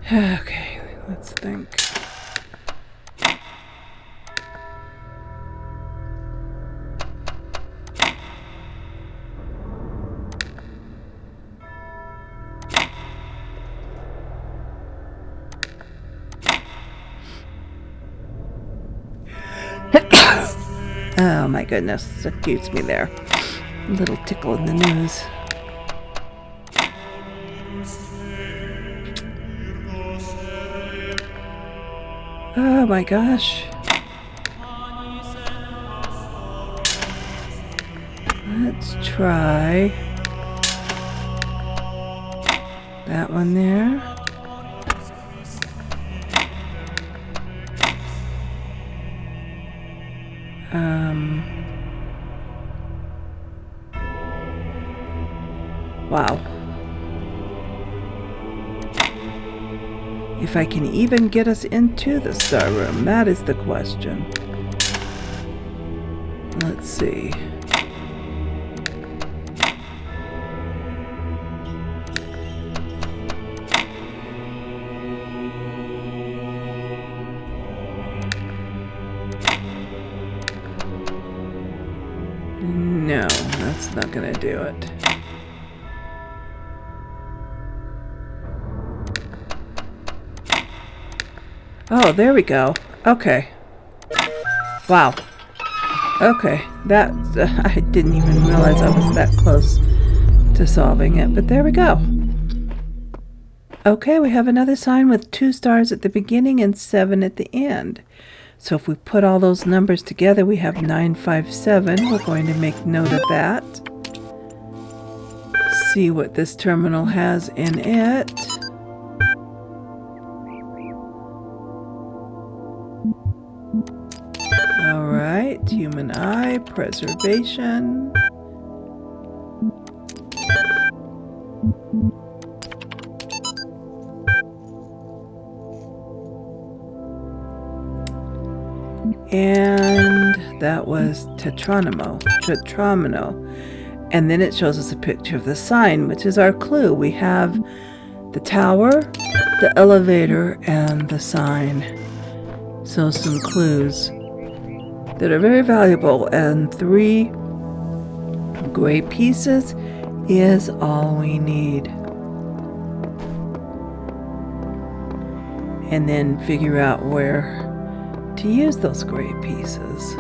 Okay, let's think. Oh my goodness, excuse me there. A little tickle in the nose. Oh my gosh. Let's try that one there. Wow. If I can even get us into the star room, that is the question. Let's see. No, that's not gonna do it. Oh, there we go. Okay. Wow. Okay, that I didn't even realize I was that close to solving it, but there we go. Okay, we have another sign with 2 stars at the beginning and 7 at the end. So if we put all those numbers together, we have 957. We're going to make note of that. See what this terminal has in it. Alright, human eye, preservation. And that was tetromino. And then it shows us a picture of the sign, which is our clue. We have the tower, the elevator, and the sign. So some clues that are very valuable, and 3 gray pieces is all we need. And then figure out where to use those gray pieces.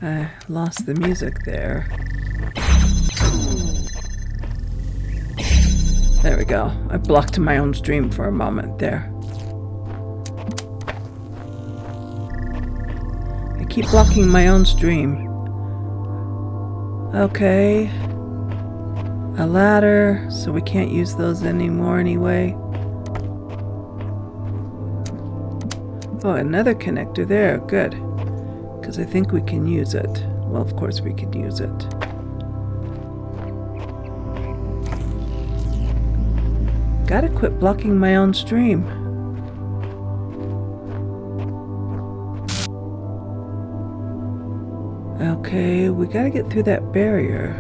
I lost the music there. There we go. I blocked my own stream for a moment there. I keep blocking my own stream. Okay. A ladder, so we can't use those anymore anyway. Oh, another connector there. Good. Because I think we can use it. Well, of course we can use it. Gotta quit blocking my own stream. Okay, we gotta get through that barrier.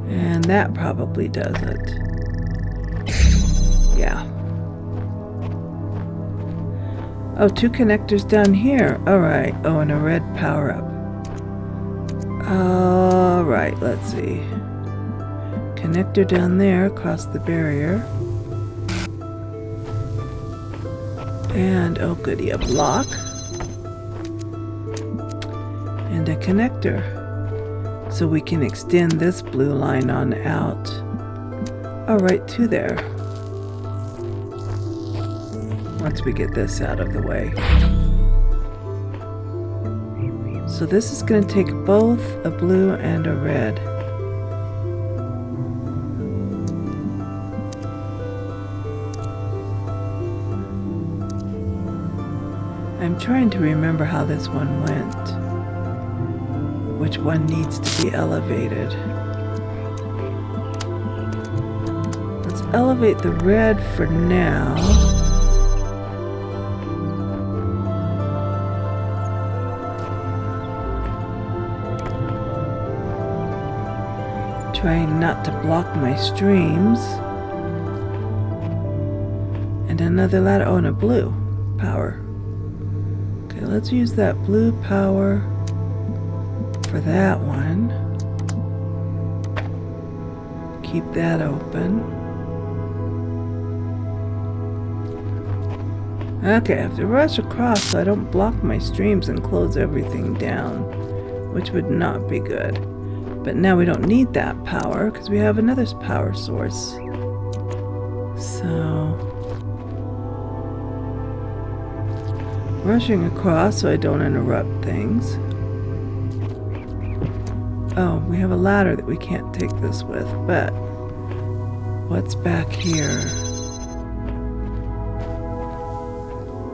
And that probably does it. Yeah. Oh, 2 connectors down here. Alright. Oh, and a red power-up. Alright, let's see. Connector down there across the barrier. And, oh goody, a block. And a connector. So we can extend this blue line on out. Oh, right to there. Once we get this out of the way. So this is going to take both a blue and a red. I'm trying to remember how this one went. Which one needs to be elevated? Let's elevate the red for now. Trying not to block my streams. And another ladder. Oh, and a blue power. Okay, let's use that blue power for that one. Keep that open. Okay, I have to rush across so I don't block my streams and close everything down, which would not be good. But now we don't need that power because we have another power source. So, rushing across so I don't interrupt things. Oh, we have a ladder that we can't take this with, but what's back here?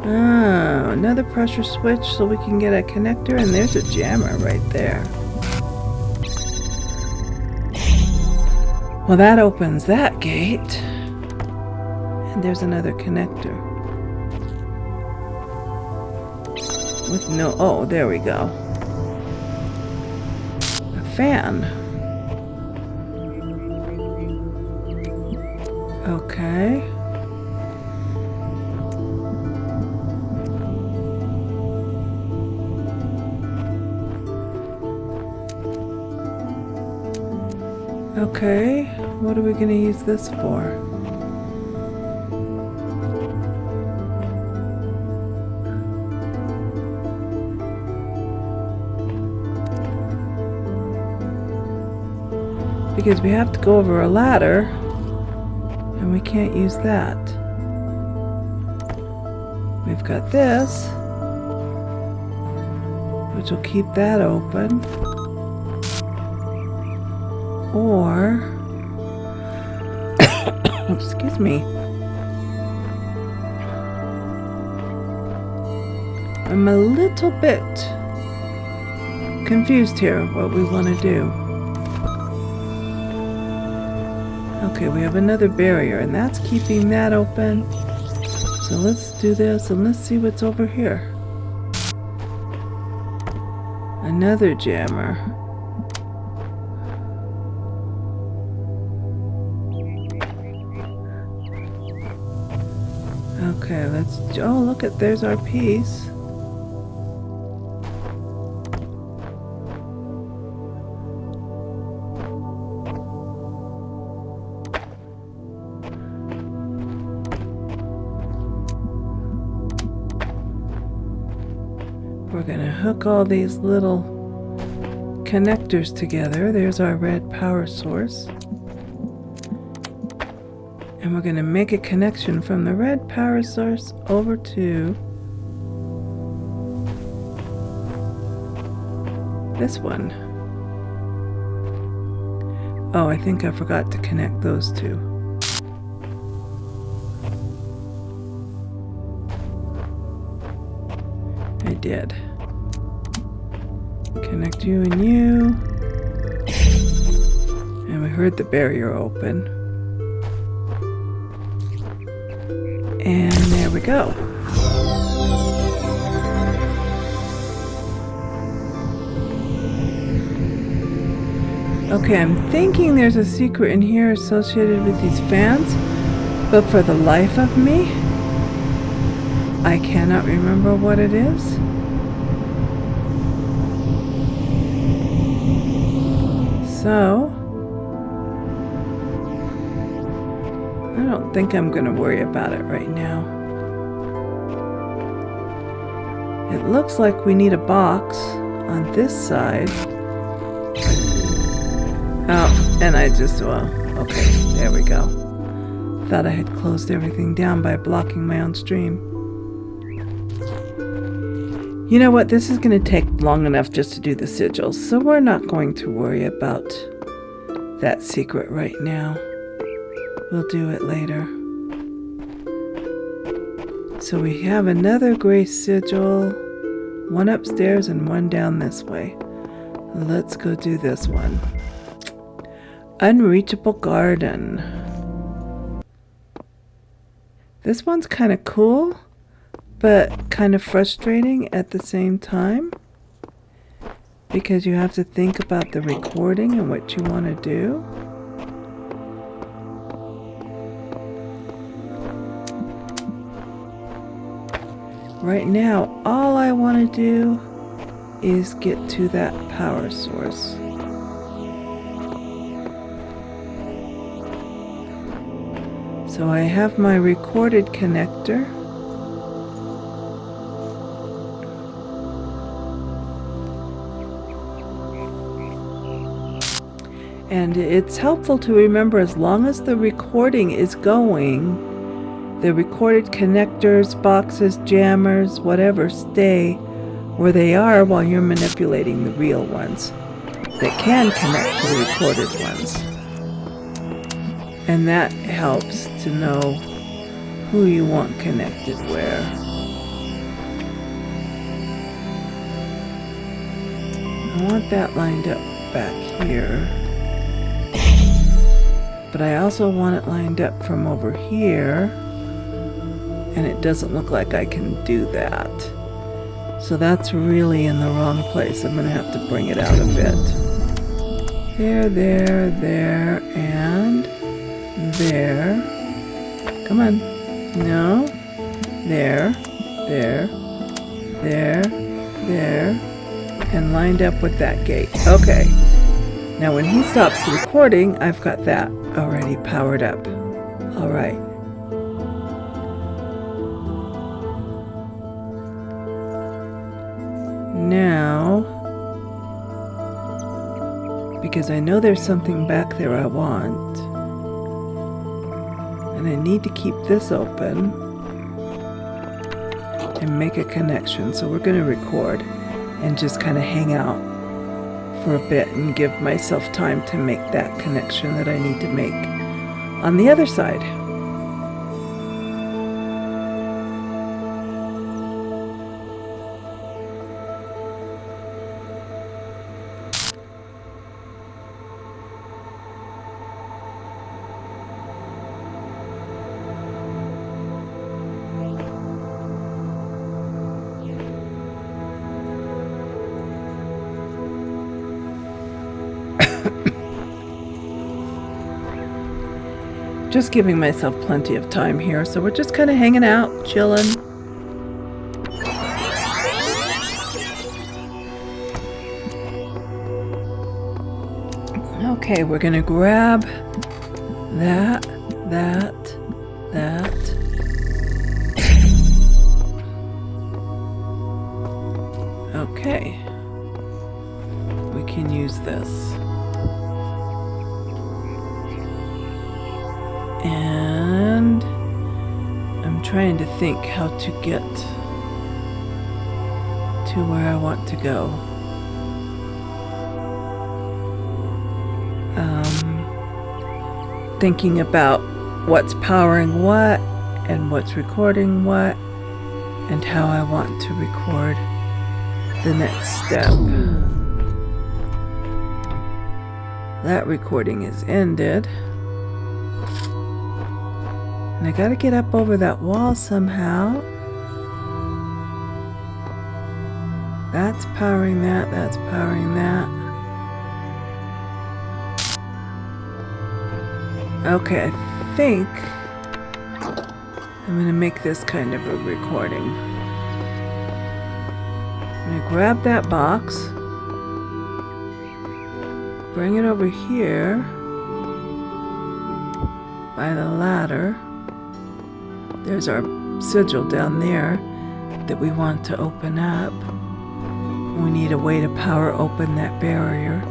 Oh, another pressure switch so we can get a connector, and there's a jammer right there. Well, that opens that gate. And there's another connector. With no, oh, there we go. A fan. Okay. Okay, what are we going to use this for? Because we have to go over a ladder, and we can't use that. We've got this, which will keep that open. Or, excuse me, I'm a little bit confused here what we want to do. Okay, we have another barrier, and that's keeping that open. So let's do this, and let's see what's over here. Another jammer. Okay, let's, oh look at, there's our piece. We're gonna hook all these little connectors together. There's our red power source. And we're going to make a connection from the red power source over to this one. Oh, I think I forgot to connect those two. I did. Connect you and you. And we heard the barrier open. And there we go. Okay, I'm thinking there's a secret in here associated with these fans, but for the life of me, I cannot remember what it is. So, I don't think I'm going to worry about it right now. It looks like we need a box on this side. Oh, and I just, well, okay, there we go. Thought I had closed everything down by blocking my own stream. You know what? This is going to take long enough just to do the sigils, so we're not going to worry about that secret right now. We'll do it later. So we have another gray sigil, one upstairs and one down this way. Let's go do this one. Unreachable garden. This one's kind of cool, but kind of frustrating at the same time, because you have to think about the recording and what you want to do. Right now, all I want to do is get to that power source. So I have my recorded connector. And it's helpful to remember, as long as the recording is going, the recorded connectors, boxes, jammers, whatever, stay where they are while you're manipulating the real ones that can connect to the recorded ones. And that helps to know who you want connected where. I want that lined up back here. But I also want it lined up from over here. And it doesn't look like I can do that. So that's really in the wrong place. I'm going to have to bring it out a bit. There, and there. Come on. No. There. And lined up with that gate. Okay. Now when he stops recording, I've got that already powered up. All right. Now, because I know there's something back there I want, and I need to keep this open and make a connection. So we're going to record and just kind of hang out for a bit and give myself time to make that connection that I need to make on the other side. Just giving myself plenty of time here, so we're just kind of hanging out, chilling. Okay, we're gonna grab that. Okay, we can use this. And I'm trying to think how to get to where I want to go. Thinking about what's powering what and what's recording what and how I want to record the next step. That recording is ended. And I gotta get up over that wall somehow. That's powering that, that's powering that. Okay, I think I'm gonna make this kind of a recording. I'm gonna grab that box, bring it over here by the ladder. There's our sigil down there. that we want to open up. We need a way to power open that barrier.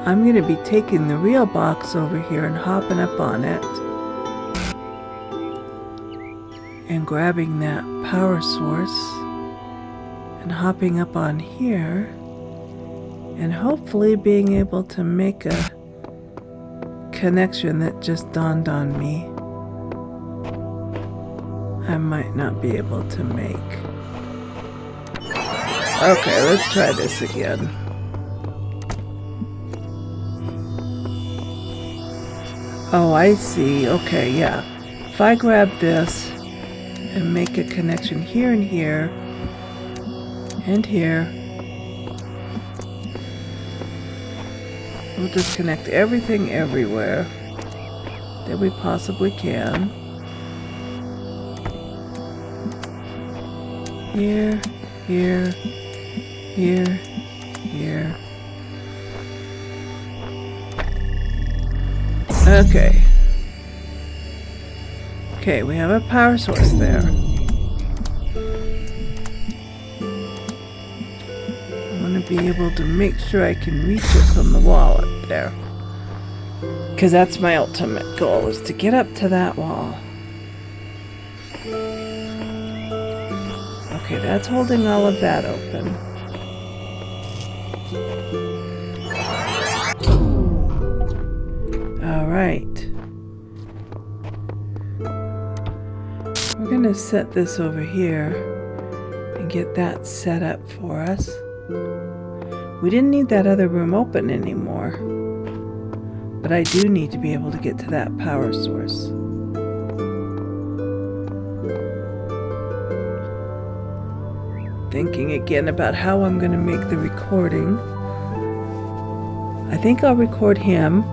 I'm going to be taking the real box over here and hopping up on it and grabbing that power source and hopping up on here and hopefully being able to make a connection that just dawned on me I might not be able to make. Okay, let's try this again. Oh, I see. Okay, yeah. If I grab this and make a connection here and here and here, we'll just connect everything everywhere that we possibly can. Here, here, here, here. Okay. Okay, we have a power source there. I want to be able to make sure I can reach it from the wall up there. Because that's my ultimate goal, is to get up to that wall. Okay, that's holding all of that open. Alright. We're going to set this over here and get that set up for us. We didn't need that other room open anymore, but I do need to be able to get to that power source. Thinking again about how I'm going to make the recording. I think I'll record him.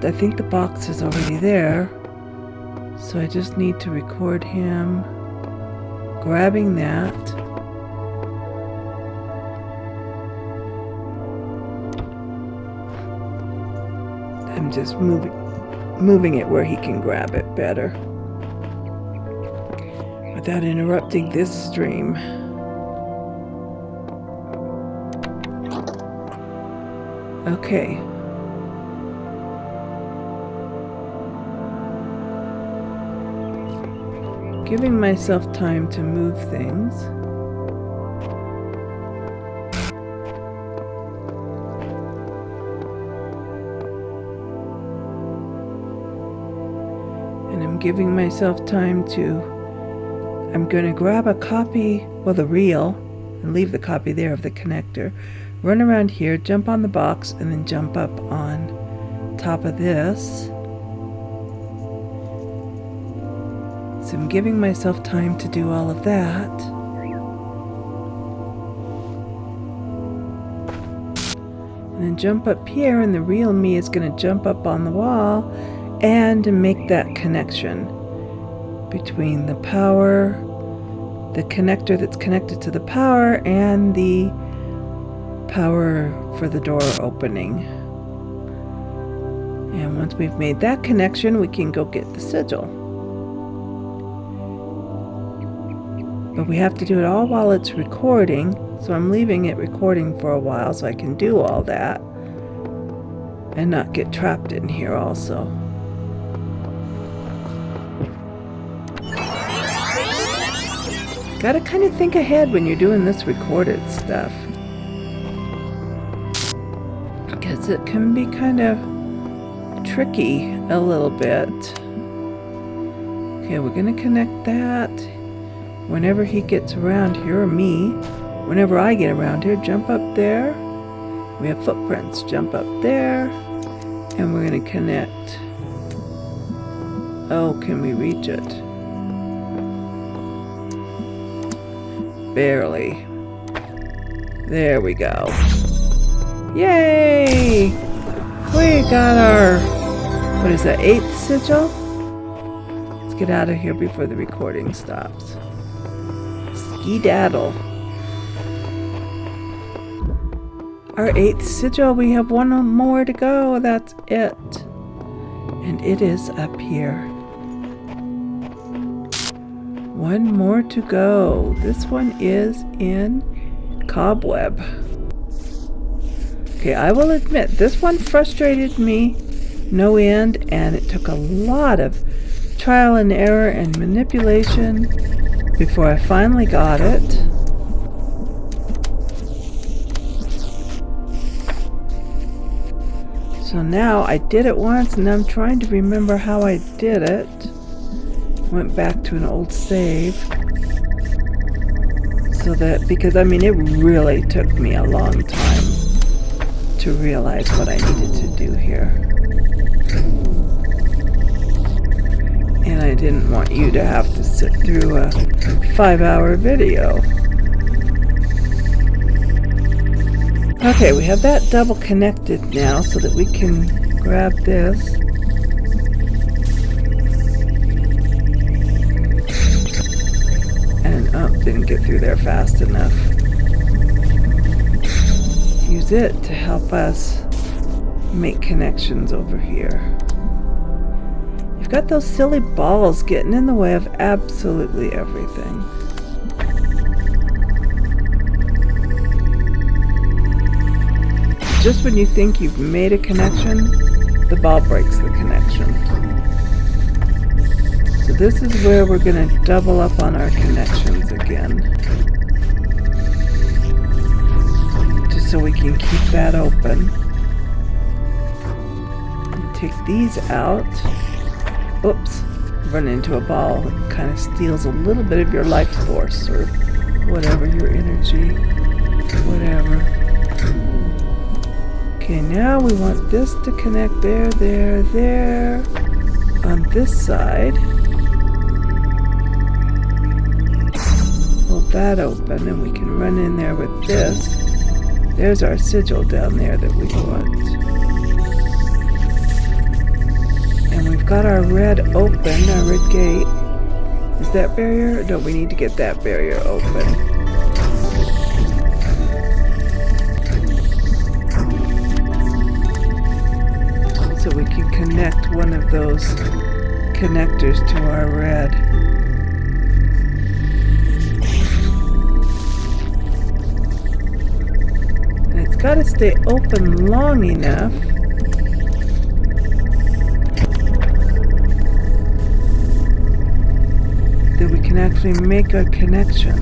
I think the box is already there, so I just need to record him grabbing that. I'm just moving it where he can grab it better without interrupting this stream. Okay. Giving myself time to move things. And I'm giving myself time to, I'm going to grab a copy, well, the reel, and leave the copy there of the connector. Run around here, jump on the box, and then jump up on top of this. So I'm giving myself time to do all of that. And then jump up here, and the real me is going to jump up on the wall and make that connection between the power, the connector that's connected to the power, and the power for the door opening. And once we've made that connection, we can go get the sigil. But we have to do it all while it's recording, so I'm leaving it recording for a while so I can do all that and not get trapped in here also. Gotta kind of think ahead when you're doing this recorded stuff, because it can be kind of tricky a little bit. Okay, we're gonna connect that. Whenever he gets around here, or me, whenever I get around here, jump up there. We have footprints. Jump up there. And we're going to connect. Oh, can we reach it? Barely. There we go. Yay! We got our, what is that, 8th sigil? Let's get out of here before the recording stops. skedaddle. Our 8th sigil, we have one more to go, that's it. And it is up here. One more to go. This one is in Cobweb. Okay, I will admit, this one frustrated me no end, and it took a lot of trial and error and manipulation before I finally got it. So now I did it once, and I'm trying to remember how I did it. Went back to an old save. So that, because I mean, it really took me a long time to realize what I needed to do here. And I didn't want you to have to sit through a 5-hour video. Okay, we have that double connected now so that we can grab this. And didn't get through there fast enough. Use it to help us make connections over here. You've got those silly balls getting in the way of absolutely everything. Just when you think you've made a connection, the ball breaks the connection. So this is where we're going to double up on our connections again. Just so we can keep that open. And take these out. Oops, run into a ball. It kind of steals a little bit of your life force or whatever, your energy, whatever. Okay, now we want this to connect there, there, there, on this side. Hold that open and we can run in there with this. There's our sigil down there that we want. And we've got our red open, our red gate. Is that barrier? No, we need to get that barrier open. So we can connect one of those connectors to our red. And it's got to stay open long enough that we can actually make a connection.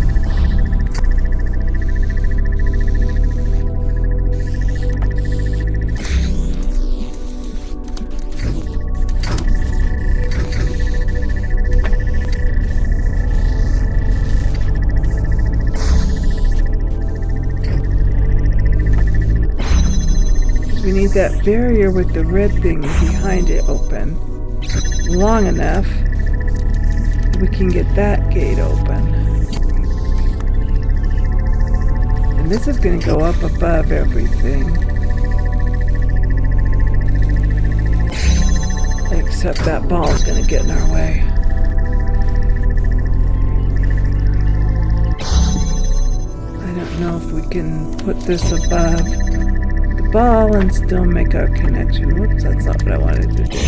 We need that barrier with the red thing behind it open long enough that we can get that gate open. And this is going to go up above everything. Except that ball's going to get in our way. I don't know if we can put this above ball and still make our connection. Whoops, that's not what I wanted to do.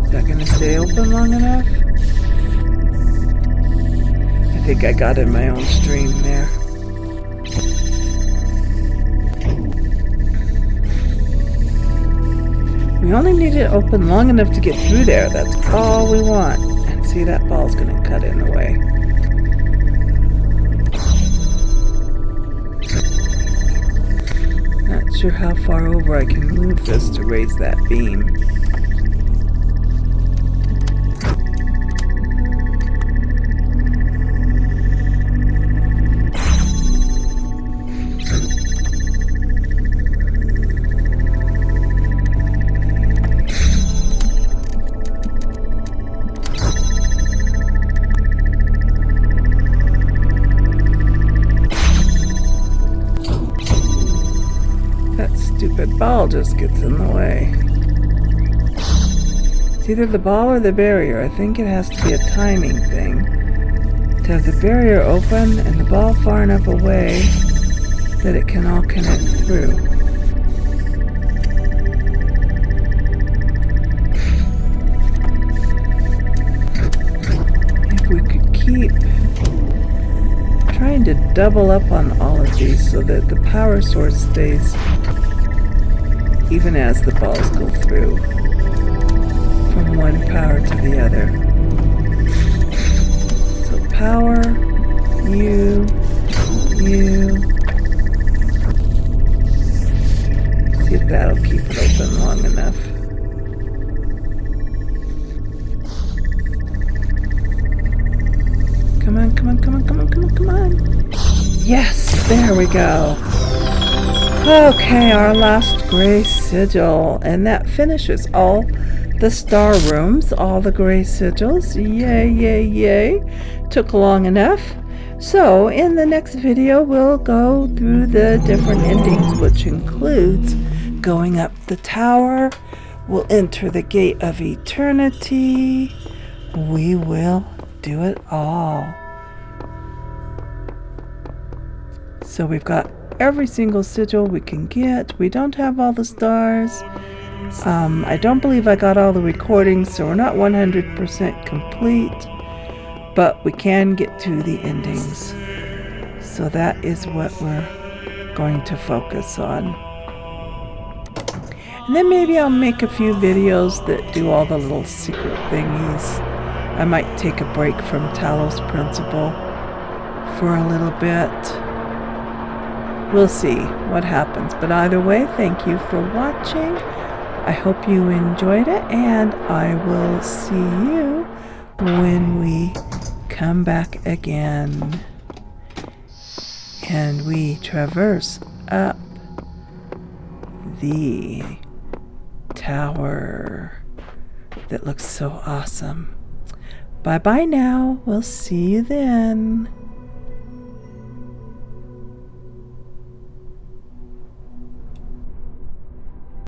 Is that going to stay open long enough? I think I got in my own stream there. We only need it open long enough to get through there. That's all we want. And see, that ball's going to cut in the way. Not sure how far over I can move this to raise that beam. stupid ball just gets in the way. It's either the ball or the barrier. I think it has to be a timing thing. To have the barrier open and the ball far enough away that it can all connect through. If we could keep trying to double up on all of these so that the power source stays even as the balls go through from one power to the other. So power, you. See if that'll keep it open long enough. Come on, come on, come on, come on, come on, come on. Yes, there we go. Okay, our last gray sigil. And that finishes all the star rooms, all the gray sigils. Yay, yay, yay. Took long enough. So, in the next video, we'll go through the different endings, which includes going up the tower. We'll enter the gate of eternity. We will do it all. So we've got every single sigil we can get. We don't have all the stars. I don't believe I got all the recordings, so we're not 100% complete, but we can get to the endings. So that is what we're going to focus on. And then maybe I'll make a few videos that do all the little secret thingies. I might take a break from Talos Principle for a little bit. We'll see what happens. But either way, thank you for watching. I hope you enjoyed it, and I will see you when we come back again. And we traverse up the tower that looks so awesome. Bye-bye now. We'll see you then.